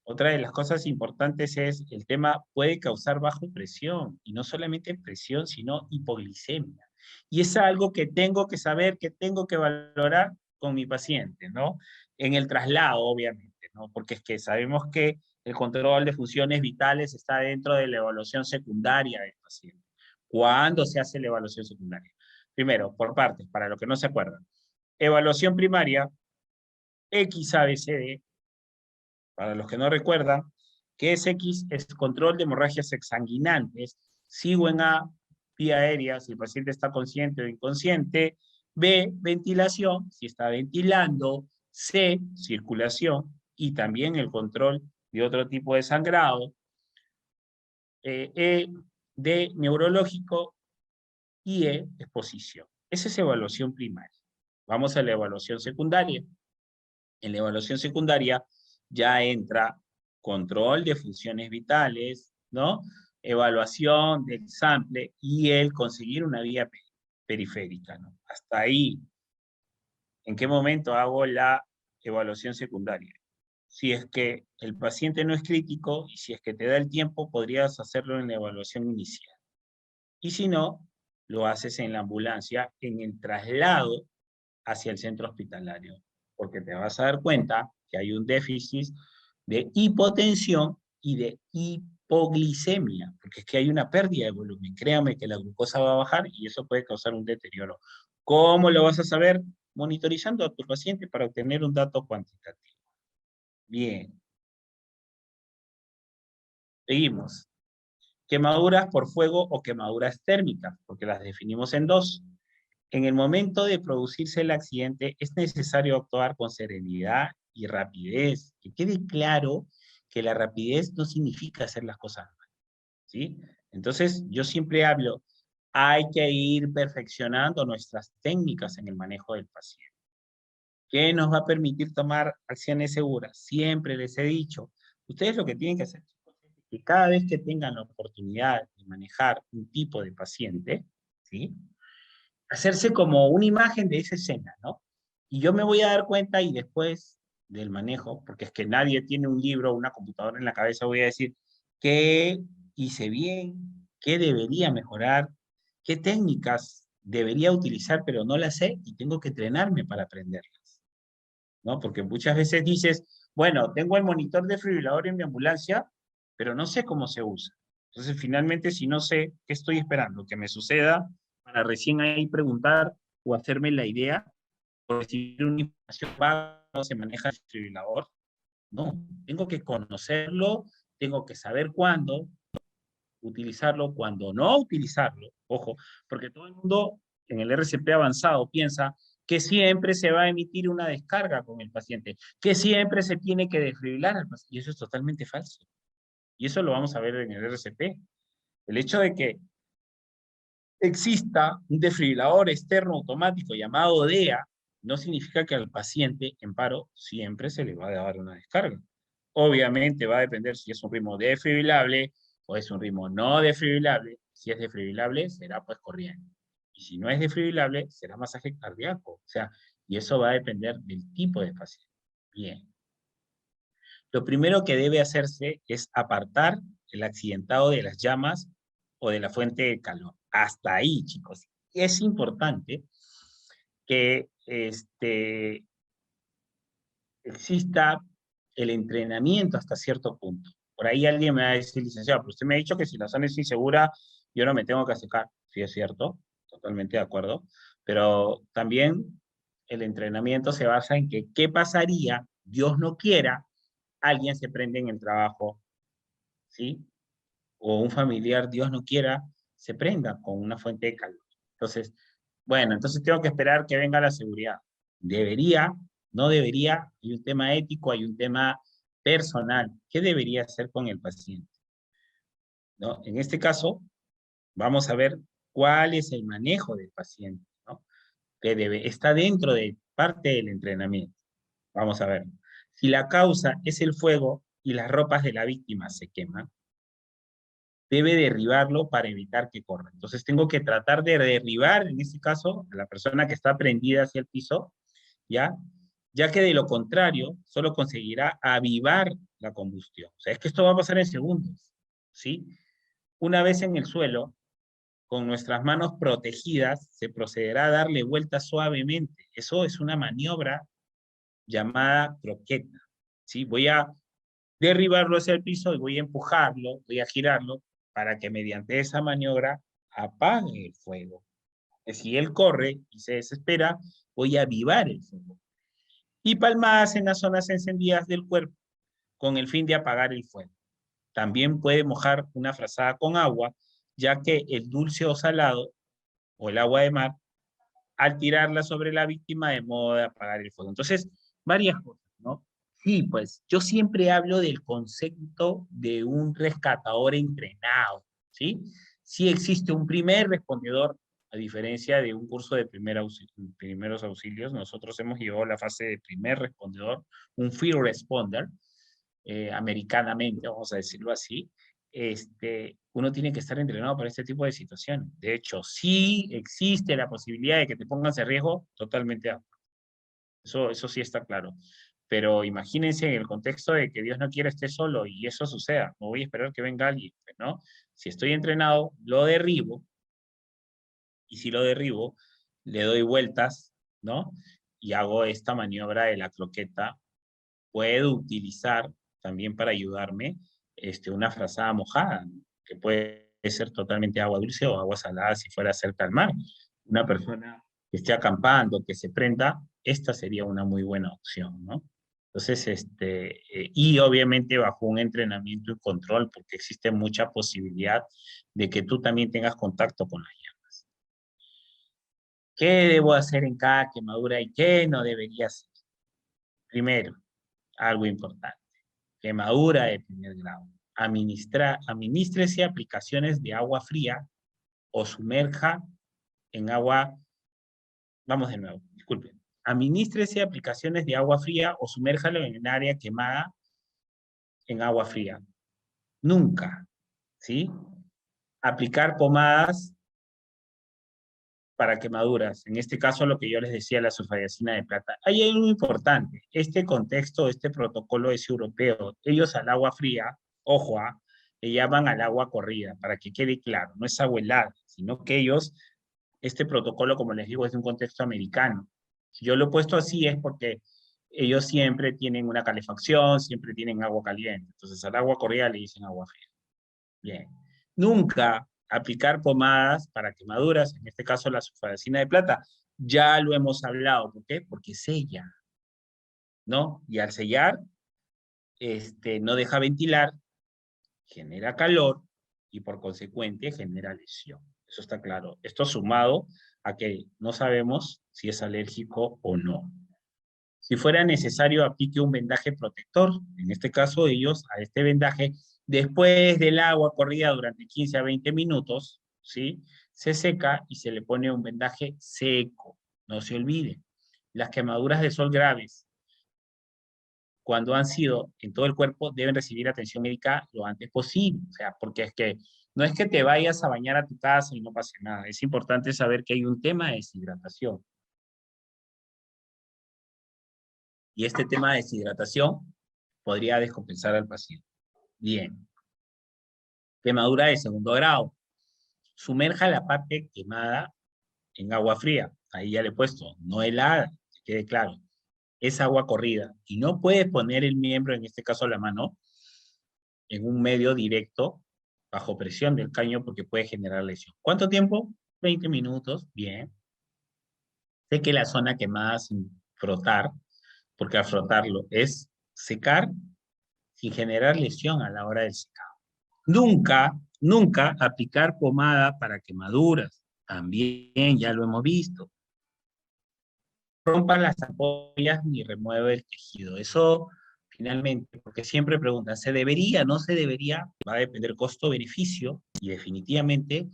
Otra de las cosas importantes es el tema puede causar bajo presión, y no solamente presión, sino hipoglicemia. Y es algo que tengo que saber, que tengo que valorar con mi paciente, ¿no? En el traslado, obviamente, ¿no? Porque es que sabemos que el control de funciones vitales está dentro de la evaluación secundaria del paciente. ¿Cuándo se hace la evaluación secundaria? Primero, por partes, para los que no se acuerdan. Evaluación primaria, XABCD, para los que no recuerdan, que es X es control de hemorragias exsanguinantes, sigo en A, vía aérea, si el paciente está consciente o inconsciente, B, ventilación, si está ventilando, C, circulación, y también el control de otro tipo de sangrado, E, D, neurológico, y E, exposición. Esa es evaluación primaria. Vamos a la evaluación secundaria. En la evaluación secundaria ya entra control de funciones vitales, ¿no? Evaluación del sample y el conseguir una vía periférica, ¿no? Hasta ahí. ¿En qué momento hago la evaluación secundaria? Si es que el paciente no es crítico y si es que te da el tiempo, podrías hacerlo en la evaluación inicial. Y si no, lo haces en la ambulancia, en el traslado hacia el centro hospitalario, porque te vas a dar cuenta que hay un déficit de hipotensión y de hipoglicemia, porque es que hay una pérdida de volumen. Créame que la glucosa va a bajar y eso puede causar un deterioro. ¿Cómo lo vas a saber? Monitorizando a tu paciente para obtener un dato cuantitativo. Bien. Seguimos. Quemaduras por fuego o quemaduras térmicas, porque las definimos en dos. En el momento de producirse el accidente es necesario actuar con serenidad y rapidez. Que quede claro que la rapidez no significa hacer las cosas mal, ¿sí? Entonces, yo siempre hablo, hay que ir perfeccionando nuestras técnicas en el manejo del paciente. ¿Qué nos va a permitir tomar acciones seguras? Siempre les he dicho, ustedes lo que tienen que hacer es que cada vez que tengan la oportunidad de manejar un tipo de paciente, ¿sí? Hacerse como una imagen de esa escena, ¿no? Y yo me voy a dar cuenta y después del manejo, porque es que nadie tiene un libro o una computadora en la cabeza, voy a decir qué hice bien, qué debería mejorar, qué técnicas debería utilizar, pero no las sé y tengo que entrenarme para aprenderlas, ¿no? Porque muchas veces dices, bueno, tengo el monitor desfibrilador en mi ambulancia, pero no sé cómo se usa. Entonces, finalmente, si no sé qué estoy esperando que me suceda, para recién ahí preguntar o hacerme la idea, o recibir una información vaga, cómo se maneja el desfibrilador, no, tengo que conocerlo, tengo que saber cuándo utilizarlo, cuándo no utilizarlo, ojo, porque todo el mundo en el RCP avanzado piensa que siempre se va a emitir una descarga con el paciente, que siempre se tiene que desfibrilar al paciente, y eso es totalmente falso. Y eso lo vamos a ver en el RCP. El hecho de que exista un desfibrilador externo automático llamado DEA, no significa que al paciente en paro siempre se le va a dar una descarga. Obviamente va a depender si es un ritmo desfibrilable o es un ritmo no desfibrilable. Si es desfibrilable, será pues corriente. Y si no es desfibrilable, será masaje cardíaco. O sea, y eso va a depender del tipo de paciente. Bien. Lo primero que debe hacerse es apartar el accidentado de las llamas o de la fuente de calor. Hasta ahí, chicos. Es importante que exista el entrenamiento hasta cierto punto. Por ahí alguien me va a decir, licenciado, pero usted me ha dicho que si la zona es insegura, yo no me tengo que acercar. Sí, es cierto, totalmente de acuerdo. Pero también el entrenamiento se basa en que, ¿qué pasaría? Dios no quiera, alguien se prende en el trabajo, ¿sí? O un familiar, Dios no quiera, se prenda con una fuente de calor. Entonces, bueno, entonces tengo que esperar que venga la seguridad. Debería, no debería, hay un tema ético, hay un tema personal. ¿Qué debería hacer con el paciente? ¿No? En este caso, vamos a ver cuál es el manejo del paciente, ¿no? Está dentro de parte del entrenamiento. Vamos a ver. Si la causa es el fuego y las ropas de la víctima se queman, debe derribarlo para evitar que corra. Entonces tengo que tratar de derribar, en este caso, a la persona que está prendida hacia el piso, ¿ya? Ya que de lo contrario, solo conseguirá avivar la combustión. O sea, es que esto va a pasar en segundos, ¿sí? Una vez en el suelo, con nuestras manos protegidas, se procederá a darle vuelta suavemente. Eso es una maniobra llamada croqueta, ¿sí? Voy a derribarlo hacia el piso y voy a empujarlo, voy a girarlo para que mediante esa maniobra apague el fuego. Si él corre y se desespera, voy a avivar el fuego. Y palmadas en las zonas encendidas del cuerpo con el fin de apagar el fuego. También puede mojar una frazada con agua, ya que el dulce o salado, o el agua de mar, al tirarla sobre la víctima de modo de apagar el fuego. Entonces, varias cosas, ¿no? Sí, pues yo siempre hablo del concepto de un rescatador entrenado, ¿sí? Sí existe un primer respondedor, a diferencia de un curso de primeros auxilios, nosotros hemos llevado la fase de primer respondedor, un field responder, americanamente, vamos a decirlo así. Uno tiene que estar entrenado para este tipo de situaciones. De hecho, sí existe la posibilidad de que te pongas en riesgo, totalmente de acuerdo. Eso sí está claro. Pero imagínense en el contexto de que Dios no quiere esté solo y eso suceda. No voy a esperar que venga alguien, ¿no? Si estoy entrenado, lo derribo. Y si lo derribo, le doy vueltas, ¿no? Y hago esta maniobra de la croqueta. Puedo utilizar también para ayudarme una frazada mojada, ¿no? Que puede ser totalmente agua dulce o agua salada si fuera cerca al mar. Una persona que esté acampando, que se prenda, esta sería una muy buena opción, ¿no? Entonces, y obviamente bajo un entrenamiento y control, porque existe mucha posibilidad de que tú también tengas contacto con las llamas. ¿Qué debo hacer en cada quemadura y qué no debería hacer? Primero, algo importante. Quemadura de primer grado. Administrese aplicaciones de agua fría o sumerja en agua. Vamos de nuevo, disculpen. Administrese aplicaciones de agua fría o sumérjalo en el área quemada en agua fría. Nunca, ¿sí? Aplicar pomadas para quemaduras. En este caso, lo que yo les decía, la sulfadiazina de plata. Ahí hay algo importante. Este contexto, este protocolo es europeo. Ellos al agua fría, ojo, le llaman al agua corrida, para que quede claro. No es agua helada, sino que ellos, este protocolo, como les digo, es de un contexto americano. Si yo lo he puesto así es porque ellos siempre tienen una calefacción, siempre tienen agua caliente. Entonces al agua corrida le dicen agua fría. Bien. Nunca aplicar pomadas para quemaduras, en este caso la sulfadacina de plata. Ya lo hemos hablado. ¿Por qué? Porque sella, ¿no? Y al sellar, no deja ventilar, genera calor y por consecuente genera lesión. Eso está claro. Esto sumado a que no sabemos si es alérgico o no. Si fuera necesario, aplique un vendaje protector. En este caso, ellos a este vendaje, después del agua corrida durante 15 a 20 minutos, ¿sí? Se seca y se le pone un vendaje seco. No se olvide. Las quemaduras de sol graves, cuando han sido en todo el cuerpo, deben recibir atención médica lo antes posible. O sea, porque es que no es que te vayas a bañar a tu casa y no pase nada. Es importante saber que hay un tema de deshidratación. Y este tema de deshidratación podría descompensar al paciente. Bien. Quemadura de segundo grado. Sumerja la parte quemada en agua fría. Ahí ya le he puesto, no helada, que quede claro. Es agua corrida. Y no puedes poner el miembro, en este caso la mano, en un medio directo, bajo presión del caño, porque puede generar lesión. ¿Cuánto tiempo? 20 minutos. Bien. Sé que la zona quemada sin frotar, porque al frotarlo es secar sin generar lesión a la hora del secado. Nunca aplicar pomada para quemaduras. También ya lo hemos visto. Rompa las ampollas ni remueve el tejido. Eso finalmente, porque siempre preguntan, ¿se debería, no se debería? Va a depender costo-beneficio, y definitivamente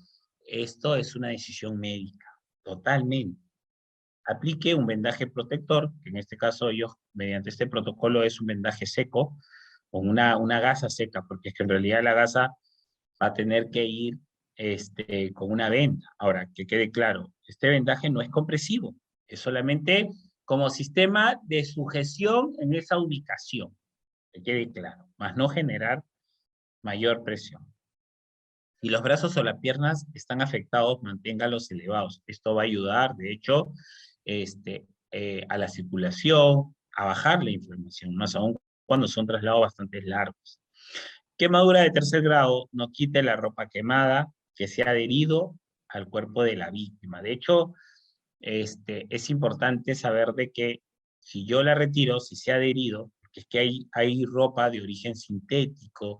esto es una decisión médica, totalmente. Aplique un vendaje protector, que en este caso ellos, mediante este protocolo, es un vendaje seco, o una gasa seca, porque es que en realidad la gasa va a tener que ir con una venda. Ahora, que quede claro, este vendaje no es compresivo, es solamente como sistema de sujeción en esa ubicación, que quede claro, más no generar mayor presión. Si los brazos o las piernas están afectados, manténgalos elevados. Esto va a ayudar, de hecho, a la circulación, a bajar la inflamación, más aún cuando son traslados bastante largos. Quemadura de tercer grado, no quite la ropa quemada que se ha adherido al cuerpo de la víctima. De hecho, es importante saber de que si yo la retiro, si se ha adherido, porque es que hay ropa de origen sintético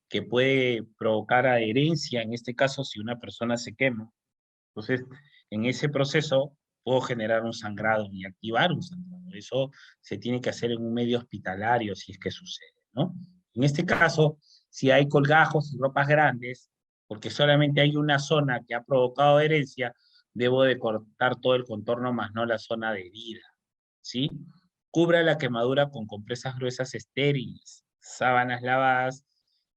que puede provocar adherencia, en este caso si una persona se quema. Entonces, en ese proceso puedo generar un sangrado y activar un sangrado. Eso se tiene que hacer en un medio hospitalario si es que sucede, ¿no? En este caso, si hay colgajos y ropas grandes, porque solamente hay una zona que ha provocado adherencia, debo de cortar todo el contorno más no la zona adherida, ¿sí? Cubra la quemadura con compresas gruesas estériles, sábanas lavadas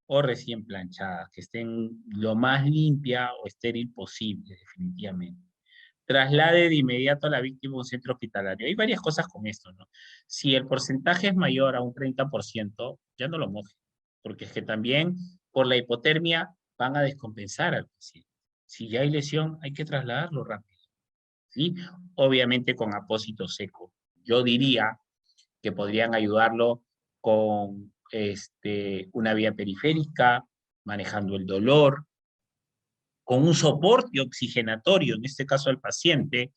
o recién planchadas, que estén lo más limpia o estéril posible, definitivamente. Traslade de inmediato a la víctima a un centro hospitalario. Hay varias cosas con esto, ¿no? Si el porcentaje es mayor a un 30%, ya no lo moje, porque es que también por la hipotermia van a descompensar al paciente. Si ya hay lesión, hay que trasladarlo rápido, ¿sí? Obviamente con apósito seco. Yo diría que podrían ayudarlo con una vía periférica, manejando el dolor, con un soporte oxigenatorio, en este caso al paciente,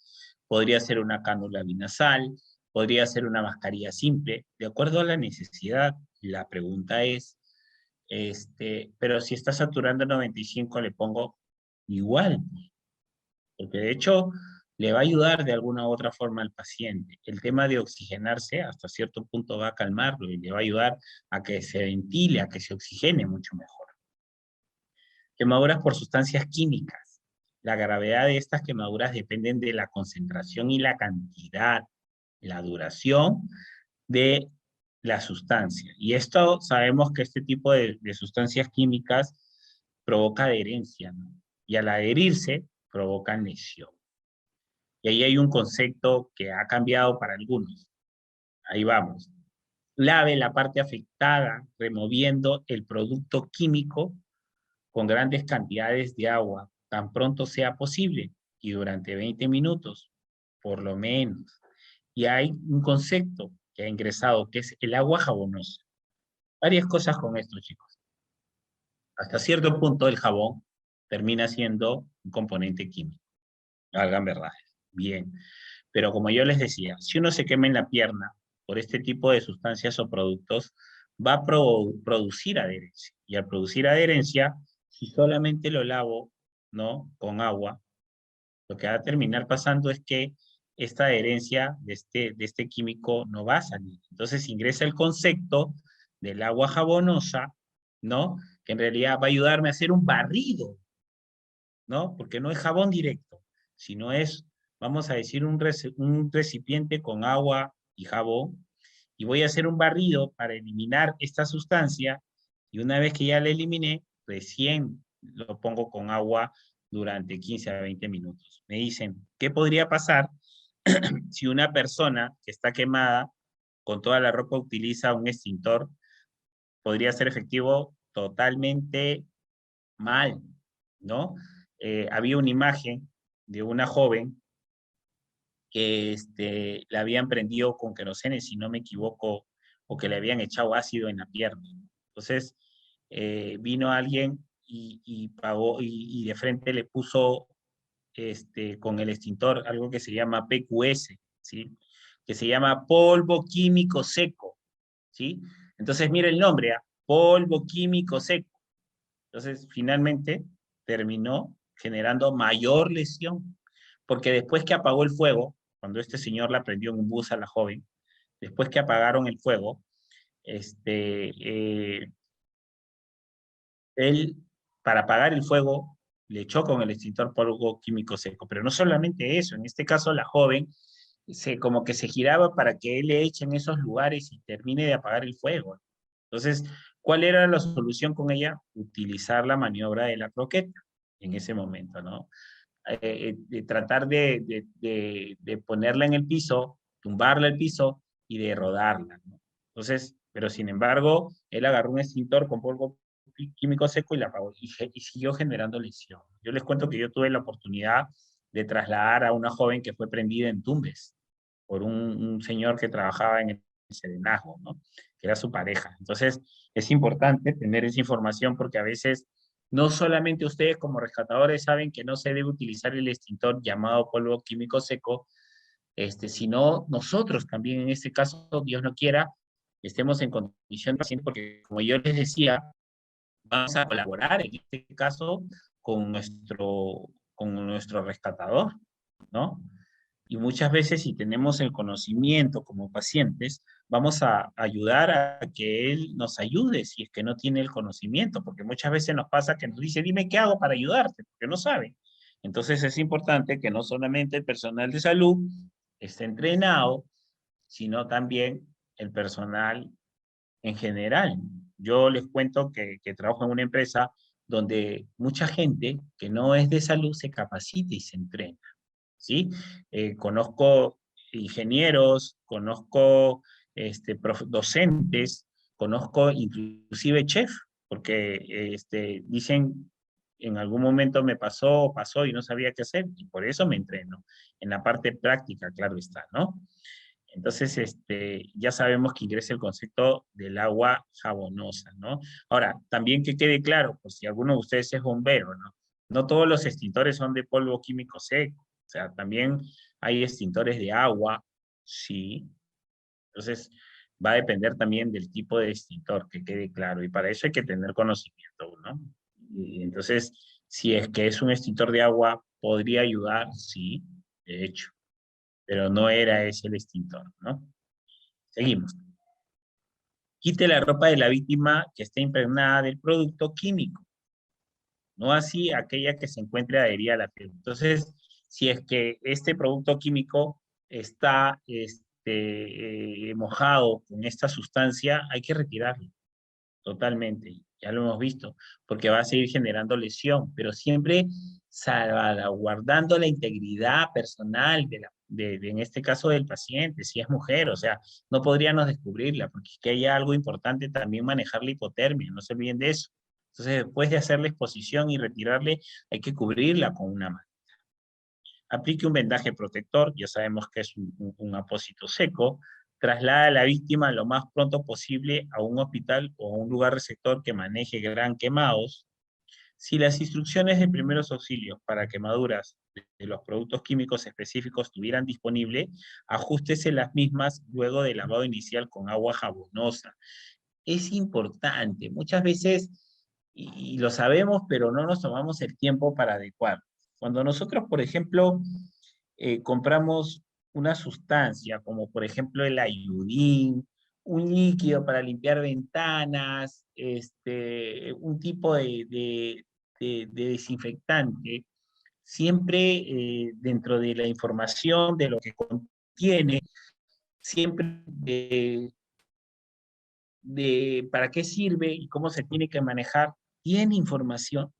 podría ser una cánula binasal, podría ser una mascarilla simple, de acuerdo a la necesidad. La pregunta es, pero si está saturando 95, le pongo igual, porque de hecho le va a ayudar de alguna u otra forma al paciente. El tema de oxigenarse hasta cierto punto va a calmarlo y le va a ayudar a que se ventile, a que se oxigene mucho mejor. Quemaduras por sustancias químicas. La gravedad de estas quemaduras dependen de la concentración y la cantidad, la duración de la sustancia. Y esto sabemos que este tipo de sustancias químicas provoca adherencia, ¿no? Y al adherirse, provocan lesión. Y ahí hay un concepto que ha cambiado para algunos. Ahí vamos. Lave la parte afectada, removiendo el producto químico con grandes cantidades de agua, tan pronto sea posible, y durante 20 minutos, por lo menos. Y hay un concepto que ha ingresado, que es el agua jabonosa. Varias cosas con esto, chicos. Hasta cierto punto el jabón termina siendo un componente químico. Hagan verdades. Bien. Pero como yo les decía, si uno se quema en la pierna por este tipo de sustancias o productos, va a producir adherencia. Y al producir adherencia, si solamente lo lavo, ¿no?, con agua, lo que va a terminar pasando es que esta adherencia de este químico no va a salir. Entonces ingresa el concepto del agua jabonosa, ¿no?, que en realidad va a ayudarme a hacer un barrido, ¿no? Porque no es jabón directo, sino es, vamos a decir, un recipiente con agua y jabón, y voy a hacer un barrido para eliminar esta sustancia, y una vez que ya la eliminé, recién lo pongo con agua durante 15 a 20 minutos. Me dicen, ¿qué podría pasar si una persona que está quemada con toda la ropa utiliza un extintor? Podría ser efectivo totalmente mal, ¿no? Había una imagen de una joven que la habían prendido con querosene, si no me equivoco, o que le habían echado ácido en la pierna. Entonces, vino alguien y pagó, y de frente le puso con el extintor algo que se llama PQS, ¿sí? Que se llama polvo químico seco, ¿sí? Entonces, mira el nombre, ¿eh? Polvo químico seco. Entonces, finalmente, terminó generando mayor lesión, porque después que apagó el fuego, cuando este señor la prendió en un bus a la joven, después que apagaron el fuego, él, para apagar el fuego, le echó con el extintor polvo químico seco. Pero no solamente eso, en este caso la joven como que se giraba para que él le eche en esos lugares y termine de apagar el fuego. Entonces, ¿cuál era la solución con ella? Utilizar la maniobra de la croqueta en ese momento, ¿no? De tratar de ponerla en el piso, tumbarla al piso y de rodarla, ¿no? Entonces, pero sin embargo, él agarró un extintor con polvo químico seco y la apagó y siguió generando lesión. Yo les cuento que yo tuve la oportunidad de trasladar a una joven que fue prendida en Tumbes por un señor que trabajaba en el serenazgo, ¿no? Que era su pareja. Entonces, es importante tener esa información porque a veces no solamente ustedes como rescatadores saben que no se debe utilizar el extintor llamado polvo químico seco, sino nosotros también en este caso, Dios no quiera, estemos en condición de paciente, porque como yo les decía, vamos a colaborar en este caso con nuestro rescatador, ¿no? Y muchas veces si tenemos el conocimiento como pacientes, vamos a ayudar a que él nos ayude si es que no tiene el conocimiento, porque muchas veces nos pasa que nos dice, dime qué hago para ayudarte, porque no sabe. Entonces es importante que no solamente el personal de salud esté entrenado, sino también el personal en general. Yo les cuento que trabajo en una empresa donde mucha gente que no es de salud se capacita y se entrena. ¿Sí? Conozco ingenieros, conozco docentes, conozco inclusive chef, porque dicen, en algún momento me pasó y no sabía qué hacer, y por eso me entreno. En la parte práctica, claro está, ¿no? Entonces, ya sabemos que ingresa el concepto del agua jabonosa, ¿no? Ahora, también que quede claro, pues si alguno de ustedes es bombero, ¿no? No todos los extintores son de polvo químico seco, o sea, también hay extintores de agua, sí. Entonces, va a depender también del tipo de extintor, que quede claro, y para eso hay que tener conocimiento, ¿no? Y entonces, si es que es un extintor de agua, ¿podría ayudar? Sí, de hecho, pero no era ese el extintor, ¿no? Seguimos. Quite la ropa de la víctima que esté impregnada del producto químico, no así aquella que se encuentre adherida a la piel. Entonces, si es que este producto químico está mojado con esta sustancia, hay que retirarlo totalmente. Ya lo hemos visto, porque va a seguir generando lesión, pero siempre salvaguardando la integridad personal en este caso del paciente, si es mujer, o sea, no podríamos descubrirla, porque es que hay algo importante también manejar la hipotermia, no se olviden de eso. Entonces, después de hacer la exposición y retirarle, hay que cubrirla con una manta. Aplique un vendaje protector, ya sabemos que es un apósito seco, traslada a la víctima lo más pronto posible a un hospital o a un lugar receptor que maneje gran quemados. Si las instrucciones de primeros auxilios para quemaduras de los productos químicos específicos estuvieran disponibles, ajústese las mismas luego del lavado inicial con agua jabonosa. Es importante, muchas veces, y lo sabemos, pero no nos tomamos el tiempo para adecuar. Cuando nosotros, por ejemplo, compramos una sustancia, como por ejemplo el ayudín, un líquido para limpiar ventanas, un tipo de desinfectante, siempre dentro de la información de lo que contiene, siempre de para qué sirve y cómo se tiene que manejar, tiene información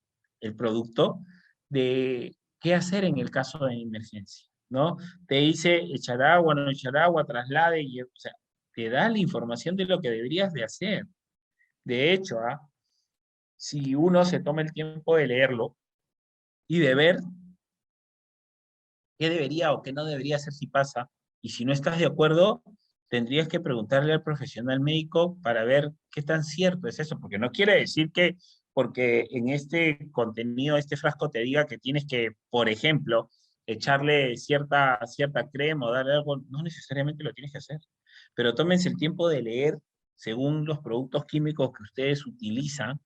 el producto de qué hacer en el caso de emergencia, ¿no? Te dice echar agua, no echar agua, traslade, o sea, te da la información de lo que deberías de hacer. De hecho, si uno se toma el tiempo de leerlo y de ver qué debería o qué no debería hacer si pasa, y si no estás de acuerdo, tendrías que preguntarle al profesional médico para ver qué tan cierto es eso, porque no quiere decir que porque en este contenido, este frasco te diga que tienes que, por ejemplo, echarle cierta crema o darle algo, no necesariamente lo tienes que hacer, pero tómense el tiempo de leer según los productos químicos que ustedes utilizan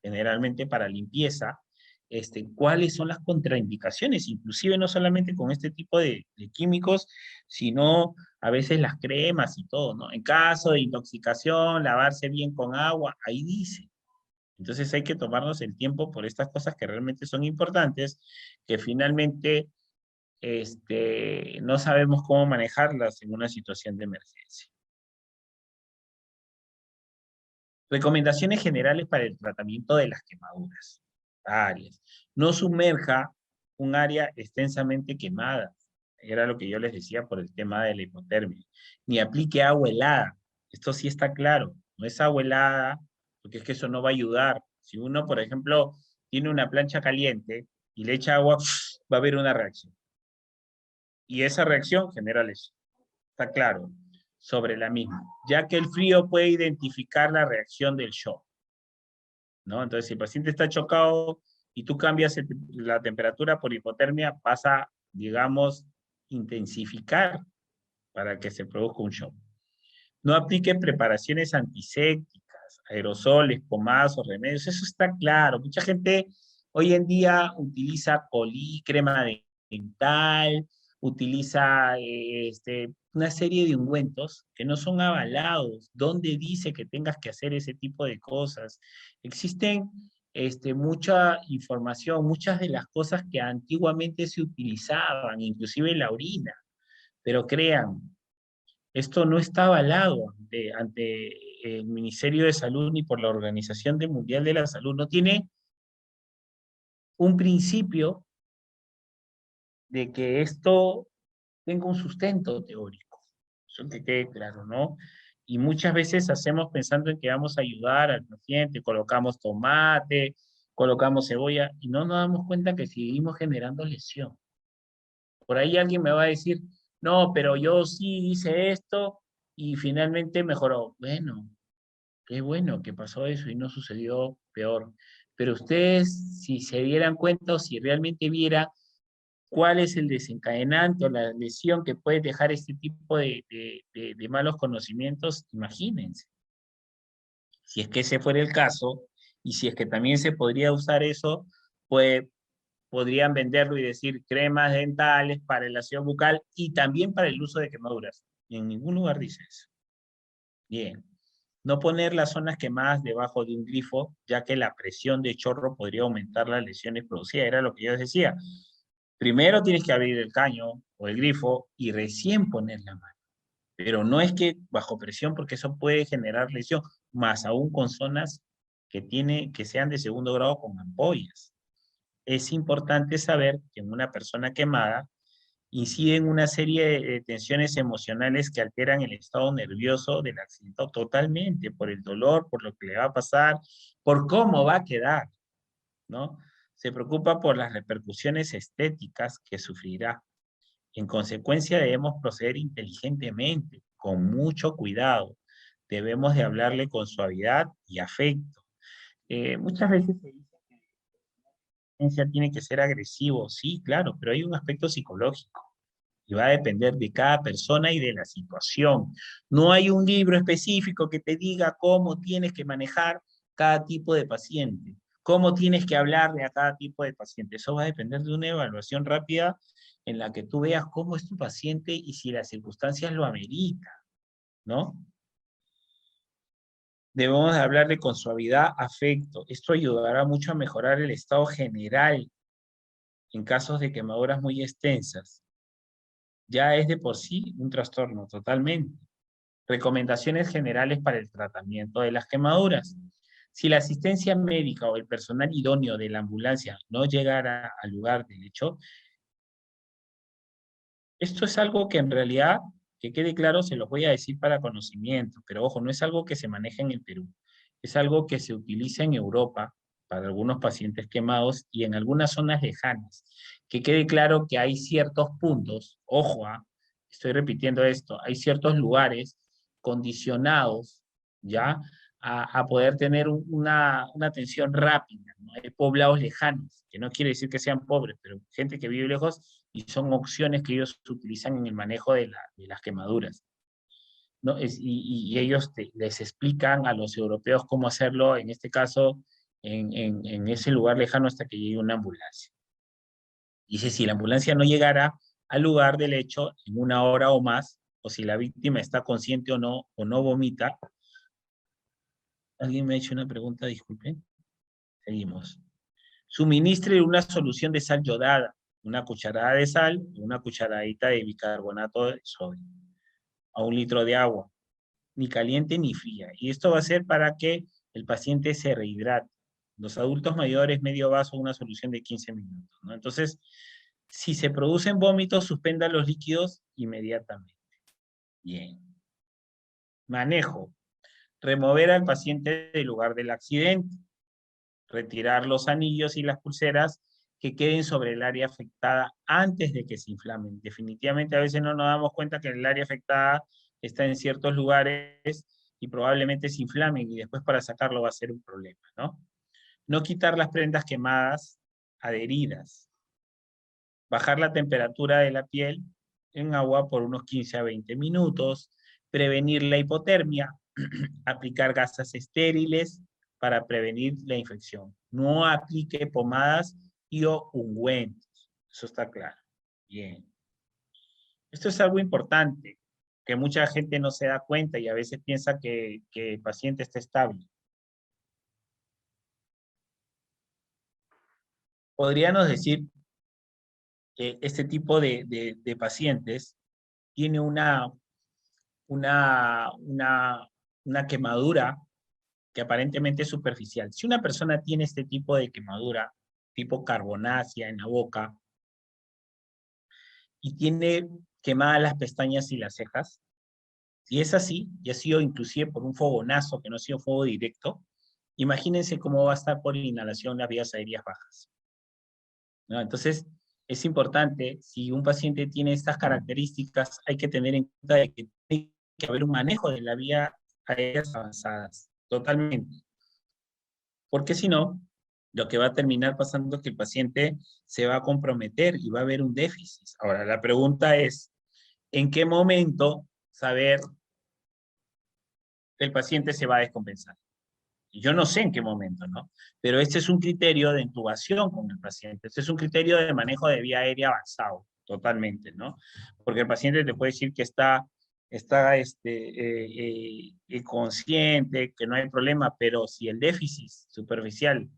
generalmente para limpieza, cuáles son las contraindicaciones, inclusive no solamente con este tipo de químicos, sino a veces las cremas y todo, ¿no? En caso de intoxicación, lavarse bien con agua, ahí dice. Entonces hay que tomarnos el tiempo por estas cosas que realmente son importantes, que finalmente no sabemos cómo manejarlas en una situación de emergencia. Recomendaciones generales para el tratamiento de las quemaduras. Áreas. No sumerja un área extensamente quemada. Era lo que yo les decía por el tema de la hipotermia. Ni aplique agua helada. Esto sí está claro. No es agua helada, porque es que eso no va a ayudar. Si uno, por ejemplo, tiene una plancha caliente y le echa agua, va a haber una reacción. Y esa reacción genera lesión. Está claro sobre la misma, ya que el frío puede identificar la reacción del shock, ¿no? Entonces, si el paciente está chocado y tú cambias la temperatura por hipotermia, pasa, digamos, intensificar para que se produzca un shock. No aplique preparaciones antisépticas, aerosoles, pomadas o remedios, eso está claro. Mucha gente hoy en día utiliza crema dental, utiliza una serie de ungüentos que no son avalados. ¿Dónde dice que tengas que hacer ese tipo de cosas? Existen mucha información, muchas de las cosas que antiguamente se utilizaban, inclusive la orina, pero crean, esto no está avalado ante el Ministerio de Salud ni por la Organización Mundial de la Salud. No tiene un principio de que esto tenga un sustento teórico. Eso que quede claro, ¿no? Y muchas veces hacemos pensando en que vamos a ayudar al paciente, colocamos tomate, colocamos cebolla, y no nos damos cuenta que seguimos generando lesión. Por ahí alguien me va a decir, no, pero yo sí hice esto y finalmente mejoró. Bueno, qué bueno que pasó eso y no sucedió peor. Pero ustedes, si se dieran cuenta o si realmente viera cuál es el desencadenante o la lesión que puede dejar este tipo de malos conocimientos, imagínense. Si es que ese fuera el caso, y si es que también se podría usar eso, pues podrían venderlo y decir cremas dentales para el aseo bucal y también para el uso de quemaduras. Y en ningún lugar dice eso. Bien. No poner las zonas quemadas debajo de un grifo, ya que la presión de chorro podría aumentar las lesiones producidas. Era lo que yo les decía. Primero tienes que abrir el caño o el grifo y recién poner la mano. Pero no es que bajo presión, porque eso puede generar lesión, más aún con zonas que sean de segundo grado con ampollas. Es importante saber que en una persona quemada inciden una serie de tensiones emocionales que alteran el estado nervioso del accidentado totalmente, por el dolor, por lo que le va a pasar, por cómo va a quedar, ¿no? Se preocupa por las repercusiones estéticas que sufrirá. En consecuencia, debemos proceder inteligentemente, con mucho cuidado. Debemos de hablarle con suavidad y afecto. Muchas veces se dice que la emergencia tiene que ser agresivo, sí, claro, pero hay un aspecto psicológico y va a depender de cada persona y de la situación. No hay un libro específico que te diga cómo tienes que manejar cada tipo de paciente, cómo tienes que hablarle a cada tipo de paciente. Eso va a depender de una evaluación rápida en la que tú veas cómo es tu paciente y si las circunstancias lo ameritan, ¿no? Debemos de hablarle con suavidad, afecto. Esto ayudará mucho a mejorar el estado general en casos de quemaduras muy extensas. Ya es de por sí un trastorno totalmente. Recomendaciones generales para el tratamiento de las quemaduras. Si la asistencia médica o el personal idóneo de la ambulancia no llegara al lugar del hecho, esto es algo que en realidad, que quede claro, se los voy a decir para conocimiento, pero ojo, no es algo que se maneja en el Perú. Es algo que se utiliza en Europa para algunos pacientes quemados y en algunas zonas lejanas. Que quede claro que hay ciertos puntos, ojo, estoy repitiendo esto, hay ciertos lugares condicionados, ¿ya? A poder tener una atención rápida, ¿no? Hay poblados lejanos, que no quiere decir que sean pobres, pero gente que vive lejos y son opciones que ellos utilizan en el manejo de las quemaduras, ¿no? Y ellos les explican a los europeos cómo hacerlo, en este caso, en ese lugar lejano hasta que llegue una ambulancia. Dice, si la ambulancia no llegara al lugar del hecho en 1 hora o más, o si la víctima está consciente o no vomita. ¿Alguien me ha hecho una pregunta? Disculpen. Seguimos. Suministre una solución de sal yodada, una cucharada de sal, una cucharadita de bicarbonato de sodio, a 1 litro de agua, ni caliente ni fría. Y esto va a ser para que el paciente se rehidrate. Los adultos mayores, medio vaso, una solución de 15 minutos, ¿no? Entonces, si se producen vómitos, suspenda los líquidos inmediatamente. Bien. Manejo. Remover al paciente del lugar del accidente. Retirar los anillos y las pulseras que queden sobre el área afectada antes de que se inflamen. Definitivamente a veces no nos damos cuenta que el área afectada está en ciertos lugares y probablemente se inflamen y después para sacarlo va a ser un problema, ¿no? No quitar las prendas quemadas, adheridas. Bajar la temperatura de la piel en agua por unos 15 a 20 minutos. Prevenir la hipotermia. Aplicar gasas estériles para prevenir la infección. No aplique pomadas y o ungüentos. Eso está claro. Bien. Esto es algo importante, que mucha gente no se da cuenta y a veces piensa que el paciente está estable. Podríamos decir que este tipo de pacientes tiene una quemadura que aparentemente es superficial. Si una persona tiene este tipo de quemadura, tipo carbonácea en la boca, y tiene quemadas las pestañas y las cejas, si es así, y ha sido inclusive por un fogonazo que no ha sido fuego directo, imagínense cómo va a estar por inhalación las vías aéreas bajas, ¿no? Entonces, es importante, si un paciente tiene estas características, hay que tener en cuenta de que tiene que haber un manejo de las vías aéreas avanzadas, totalmente. Porque si no, lo que va a terminar pasando es que el paciente se va a comprometer y va a haber un déficit. Ahora, la pregunta es, ¿en qué momento saber que el paciente se va a descompensar? Yo no sé en qué momento, ¿no? Pero este es un criterio de intubación con el paciente. Este es un criterio de manejo de vía aérea avanzado, totalmente, ¿no? Porque el paciente te puede decir que está consciente, que no hay problema, pero si el déficit superficial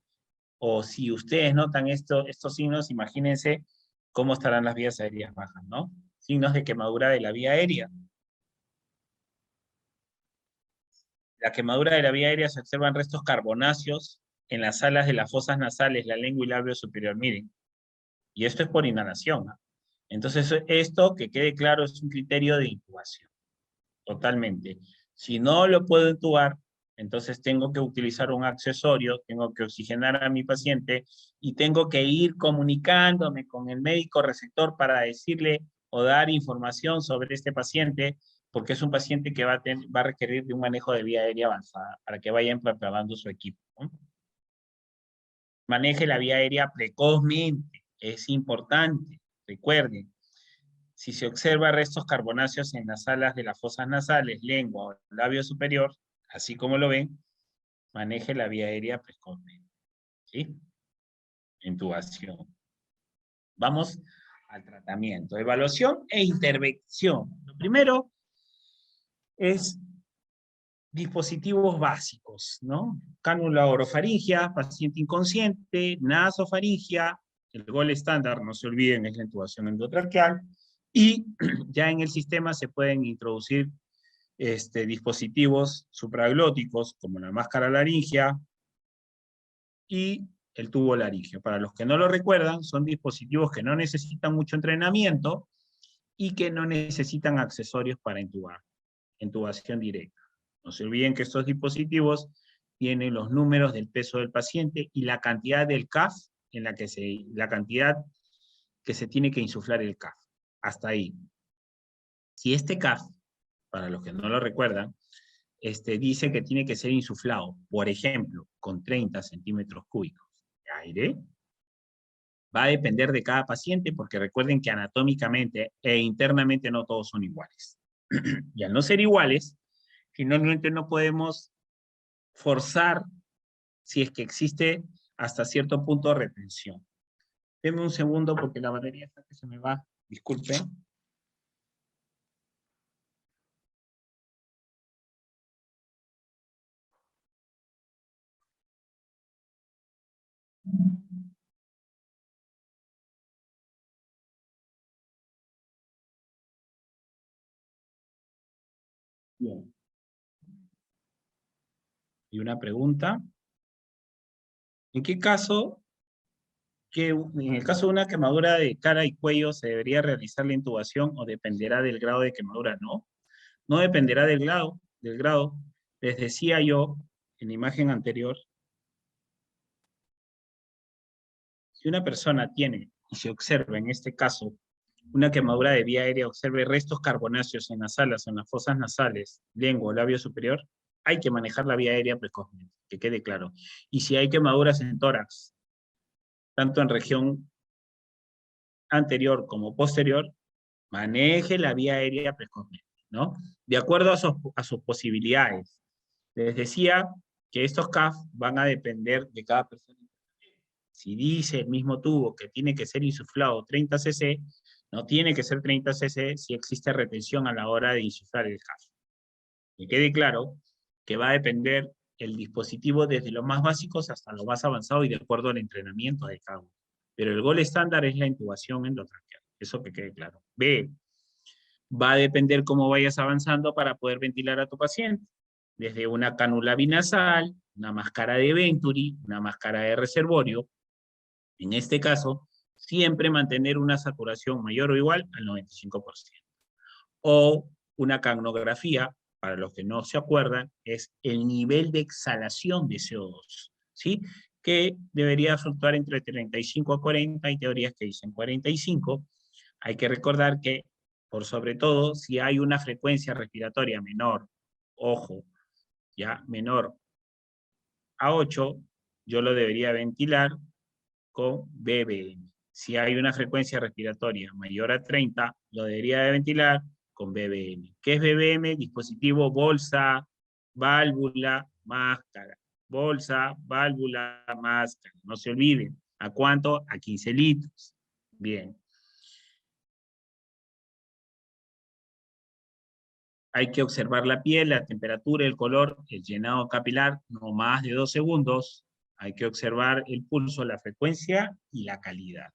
o si ustedes notan estos signos, imagínense cómo estarán las vías aéreas bajas, ¿no? Signos de quemadura de la vía aérea. La quemadura de la vía aérea se observan restos carbonáceos en las alas de las fosas nasales, la lengua y labio superior, miren. Y esto es por inhalación, ¿no? Entonces, esto, que quede claro, es un criterio de intubación, totalmente. Si no lo puedo intubar, entonces tengo que utilizar un accesorio, tengo que oxigenar a mi paciente y tengo que ir comunicándome con el médico receptor para decirle o dar información sobre este paciente, porque es un paciente que va a requerir de un manejo de vía aérea avanzada para que vayan preparando su equipo, ¿no? Maneje la vía aérea precozmente, es importante, recuerden. Si se observa restos carbonáceos en las alas de las fosas nasales, lengua o labio superior, así como lo ven, maneje la vía aérea precozmente, ¿sí? Intubación. Vamos al tratamiento. Evaluación e intervención. Lo primero es dispositivos básicos, ¿no? Cánula orofaringia, paciente inconsciente, nasofaringia, el gol estándar, no se olviden, es la intubación endotraqueal, y ya en el sistema se pueden introducir dispositivos supraglóticos, como la máscara laringia y el tubo laringio. Para los que no lo recuerdan, son dispositivos que no necesitan mucho entrenamiento y que no necesitan accesorios para intubar, intubación directa. No se olviden que estos dispositivos tienen los números del peso del paciente y la cantidad del CAF, la cantidad que se tiene que insuflar el CAF. Hasta ahí. Si este CAF, para los que no lo recuerdan, dice que tiene que ser insuflado, por ejemplo, con 30 centímetros cúbicos de aire, va a depender de cada paciente, porque recuerden que anatómicamente e internamente no todos son iguales. Y al no ser iguales, finalmente no podemos forzar si es que existe hasta cierto punto de retención. Denme un segundo porque la batería está que se me va. Disculpen. Bien. Y una pregunta. ¿En qué caso, en el caso de una quemadura de cara y cuello, se debería realizar la intubación o dependerá del grado de quemadura? No, no dependerá del grado. Les decía yo en la imagen anterior, si una persona tiene, y se observa en este caso, una quemadura de vía aérea, observe restos carbonáceos en las alas o en las fosas nasales, lengua o labio superior, hay que manejar la vía aérea precozmente, que quede claro. Y si hay quemaduras en tórax, tanto en región anterior como posterior, maneje la vía aérea precozmente, ¿no? De acuerdo a sus posibilidades. Les decía que estos CAF van a depender de cada persona. Si dice el mismo tubo que tiene que ser insuflado 30 cc, no tiene que ser 30 cc si existe retención a la hora de insuflar el CAF. Que quede claro que va a depender el dispositivo desde los más básicos hasta lo más avanzado y de acuerdo al entrenamiento de cada uno. Pero el gol estándar es la intubación endotraqueal. Eso que quede claro. B, va a depender cómo vayas avanzando para poder ventilar a tu paciente. Desde una cánula binasal, una máscara de Venturi, una máscara de reservorio. En este caso, siempre mantener una saturación mayor o igual al 95%. O una capnografía, para los que no se acuerdan, es el nivel de exhalación de CO2, ¿sí? Que debería fluctuar entre 35 a 40, hay teorías que dicen 45. Hay que recordar que, por sobre todo, si hay una frecuencia respiratoria menor, ojo, ya menor a 8, yo lo debería ventilar con BBM. Si hay una frecuencia respiratoria mayor a 30, lo debería de ventilar con BBM. ¿Qué es BBM? Dispositivo bolsa, válvula, máscara. Bolsa, válvula, máscara. No se olviden. ¿A cuánto? A 15 litros. Bien. Hay que observar la piel, la temperatura, el color, el llenado capilar, no más de 2 segundos. Hay que observar el pulso, la frecuencia y la calidad.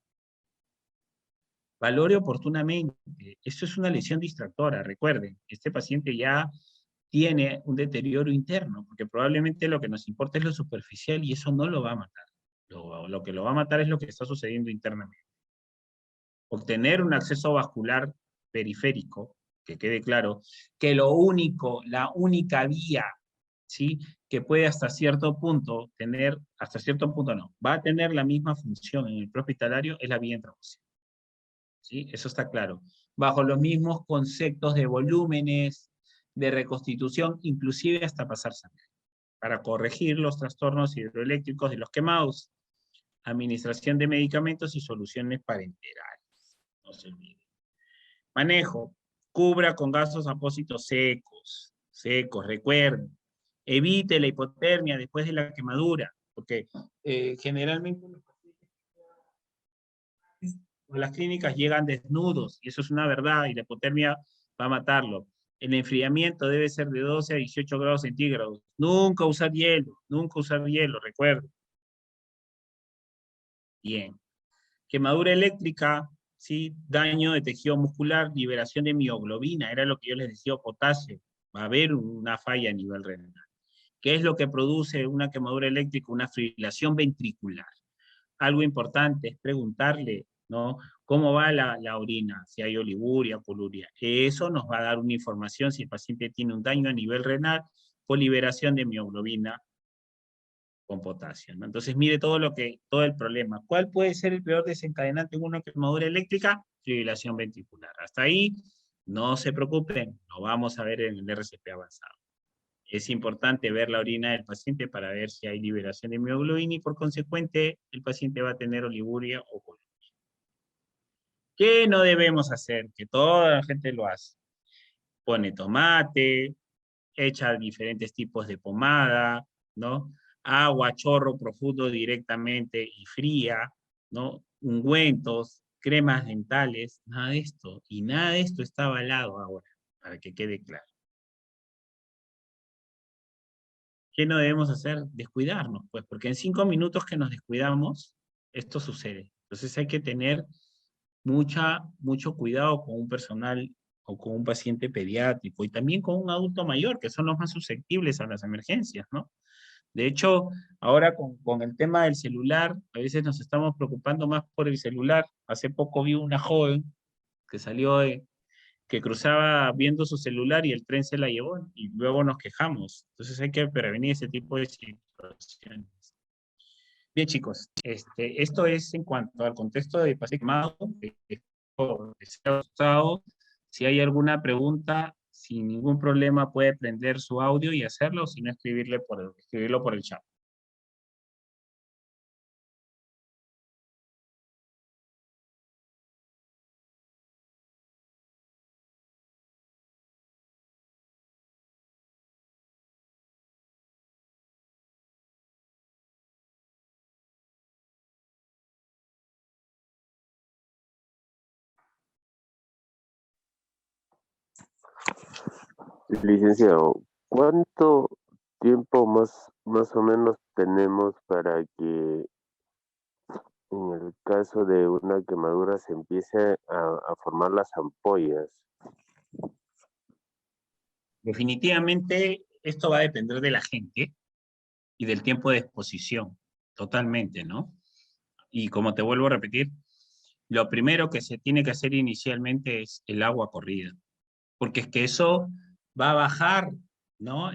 Valore oportunamente. Esto es una lesión distractora, recuerden. Este paciente ya tiene un deterioro interno, porque probablemente lo que nos importa es lo superficial y eso no lo va a matar. Lo que lo va a matar es lo que está sucediendo internamente. Obtener un acceso vascular periférico, que quede claro, que la única vía, ¿sí?, que puede hasta cierto punto tener, hasta cierto punto no, va a tener la misma función en el prehospitalario, es la vía intraósea. ¿Sí? Eso está claro. Bajo los mismos conceptos de volúmenes, de reconstitución, inclusive hasta pasar sangre, para corregir los trastornos hidroeléctricos de los quemados, administración de medicamentos y soluciones parenterales. No se olviden. Manejo. Cubra con gases apósitos secos, recuerden. Evite la hipotermia después de la quemadura, porque generalmente las clínicas llegan desnudos, y eso es una verdad, y la hipotermia va a matarlo. El enfriamiento debe ser de 12 a 18 grados centígrados. Nunca usar hielo, recuerden. Bien. Quemadura eléctrica, ¿sí? Daño de tejido muscular, liberación de mioglobina, era lo que yo les decía, potasio. Va a haber una falla a nivel renal. ¿Qué es lo que produce una quemadura eléctrica? Una fibrilación ventricular. Algo importante es preguntarle, ¿no?, cómo va la orina, si hay oliguria, poluria. Eso nos va a dar una información si el paciente tiene un daño a nivel renal o liberación de mioglobina con potasio, ¿no? Entonces mire todo el problema. ¿Cuál puede ser el peor desencadenante en una quemadura eléctrica? Fibrilación ventricular. Hasta ahí, no se preocupen, lo vamos a ver en el RCP avanzado. Es importante ver la orina del paciente para ver si hay liberación de mioglobina y por consecuente el paciente va a tener oliguria o poluria. ¿Qué no debemos hacer? Que toda la gente lo hace. Pone tomate, echa diferentes tipos de pomada, ¿no? agua, chorro profundo directamente y fría, ¿no? Ungüentos, cremas dentales, nada de esto. Y nada de esto está avalado ahora, para que quede claro. ¿Qué no debemos hacer? Descuidarnos, pues, porque en 5 minutos que nos descuidamos, esto sucede. Entonces hay que tener mucho cuidado con un personal o con un paciente pediátrico y también con un adulto mayor, que son los más susceptibles a las emergencias, ¿no? De hecho, ahora con el tema del celular, a veces nos estamos preocupando más por el celular. Hace poco vi una joven que salió que cruzaba viendo su celular y el tren se la llevó y luego nos quejamos. Entonces hay que prevenir ese tipo de situaciones. Bien, chicos, esto es en cuanto al contexto de paciente quemado. Si hay alguna pregunta, sin ningún problema puede prender su audio y hacerlo, si no escribirlo por el chat. Licenciado, ¿cuánto tiempo más o menos tenemos para que en el caso de una quemadura se empiece a formar las ampollas? Definitivamente, esto va a depender de la gente y del tiempo de exposición, totalmente, ¿no? Y como te vuelvo a repetir, lo primero que se tiene que hacer inicialmente es el agua corrida, porque es que eso va a bajar, ¿no?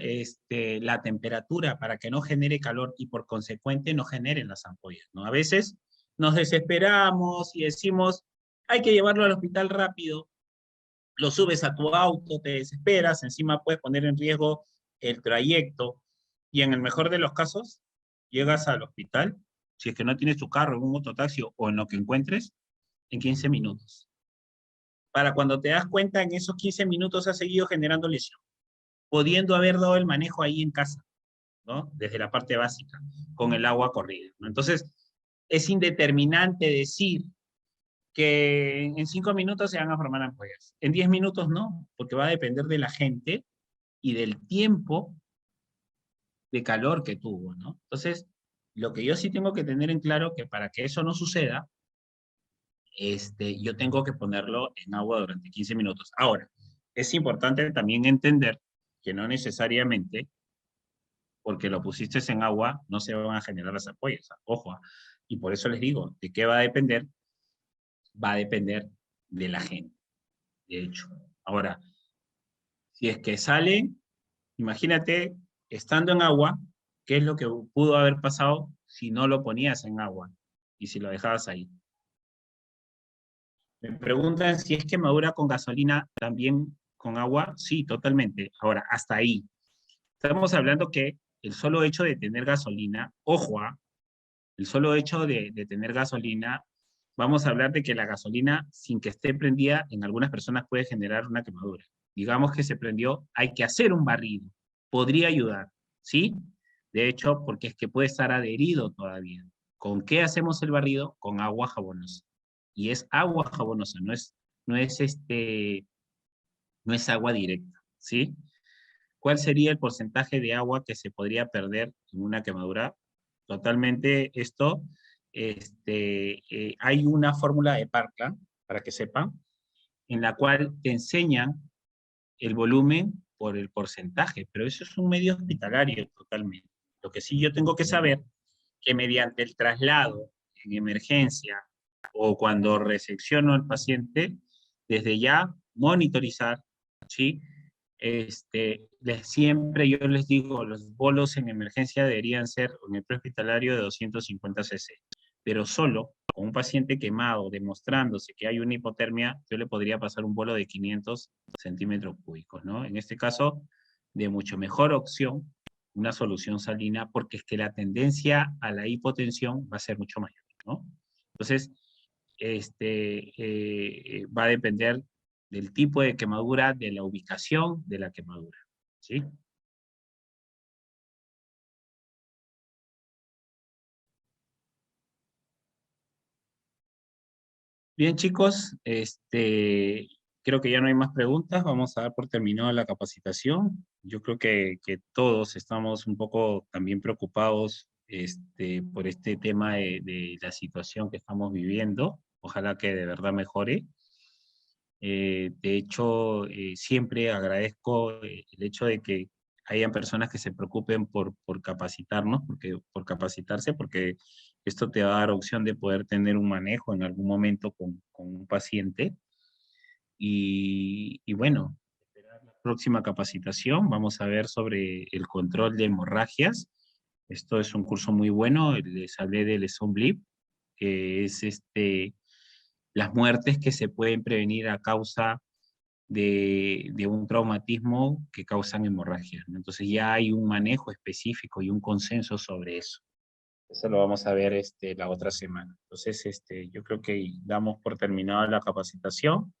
La temperatura para que no genere calor y por consecuente no generen las ampollas, ¿no? A veces nos desesperamos y decimos, hay que llevarlo al hospital rápido, lo subes a tu auto, te desesperas, encima puedes poner en riesgo el trayecto y en el mejor de los casos llegas al hospital, si es que no tienes tu carro, un mototaxi o en lo que encuentres, en 15 minutos. Para cuando te das cuenta, en esos 15 minutos has seguido generando lesión, pudiendo haber dado el manejo ahí en casa, ¿no? Desde la parte básica, con el agua corrida, ¿no? Entonces, es indeterminante decir que en 5 minutos se van a formar ampollas. En 10 minutos no, porque va a depender de la gente y del tiempo de calor que tuvo, ¿no? Entonces, lo que yo sí tengo que tener en claro que para que eso no suceda, yo tengo que ponerlo en agua durante 15 minutos. Ahora, es importante también entender que no necesariamente porque lo pusiste en agua no se van a generar las ampollas. Ojo, y por eso les digo, ¿de qué va a depender? Va a depender de la gente, de hecho. Ahora, si es que sale, imagínate, estando en agua, ¿qué es lo que pudo haber pasado si no lo ponías en agua y si lo dejabas ahí? Me preguntan si es quemadura con gasolina también con agua. Sí, totalmente. Ahora, hasta ahí. Estamos hablando que el solo hecho de tener gasolina, ojo, el solo hecho de tener gasolina, vamos a hablar de que la gasolina, sin que esté prendida, en algunas personas puede generar una quemadura. Digamos que se prendió, hay que hacer un barrido. Podría ayudar, ¿sí? De hecho, porque es que puede estar adherido todavía. ¿Con qué hacemos el barrido? Con agua jabonosa. Y es agua jabonosa, no es, no es agua directa, ¿sí? ¿Cuál sería el porcentaje de agua que se podría perder en una quemadura? Totalmente esto, hay una fórmula de Parkland, para que sepan, en la cual te enseñan el volumen por el porcentaje, pero eso es un medio hospitalario totalmente. Lo que sí yo tengo que saber que mediante el traslado en emergencia o cuando recepciono al paciente, desde ya monitorizar, ¿sí? Siempre yo les digo, los bolos en emergencia deberían ser en el prehospitalario de 250 cc, pero solo con un paciente quemado, demostrándose que hay una hipotermia, yo le podría pasar un bolo de 500 centímetros cúbicos, ¿no? En este caso, de mucho mejor opción, una solución salina, porque es que la tendencia a la hipotensión va a ser mucho mayor, ¿no? Entonces, va a depender del tipo de quemadura, de la ubicación de la quemadura, ¿sí? Bien, chicos, creo que ya no hay más preguntas. Vamos a dar por terminada la capacitación. Yo creo que todos estamos un poco también preocupados por este tema de la situación que estamos viviendo. Ojalá que de verdad mejore. De hecho, siempre agradezco el hecho de que hayan personas que se preocupen por capacitarnos, por capacitarse, porque esto te va a dar opción de poder tener un manejo en algún momento con un paciente. Y bueno, esperar la próxima capacitación. Vamos a ver sobre el control de hemorragias. Esto es un curso muy bueno. Les hablé del SOMBLIP, que es las muertes que se pueden prevenir a causa de un traumatismo que causan hemorragia, ¿no? Entonces ya hay un manejo específico y un consenso sobre eso. Eso lo vamos a ver la otra semana. Entonces, yo creo que damos por terminada la capacitación.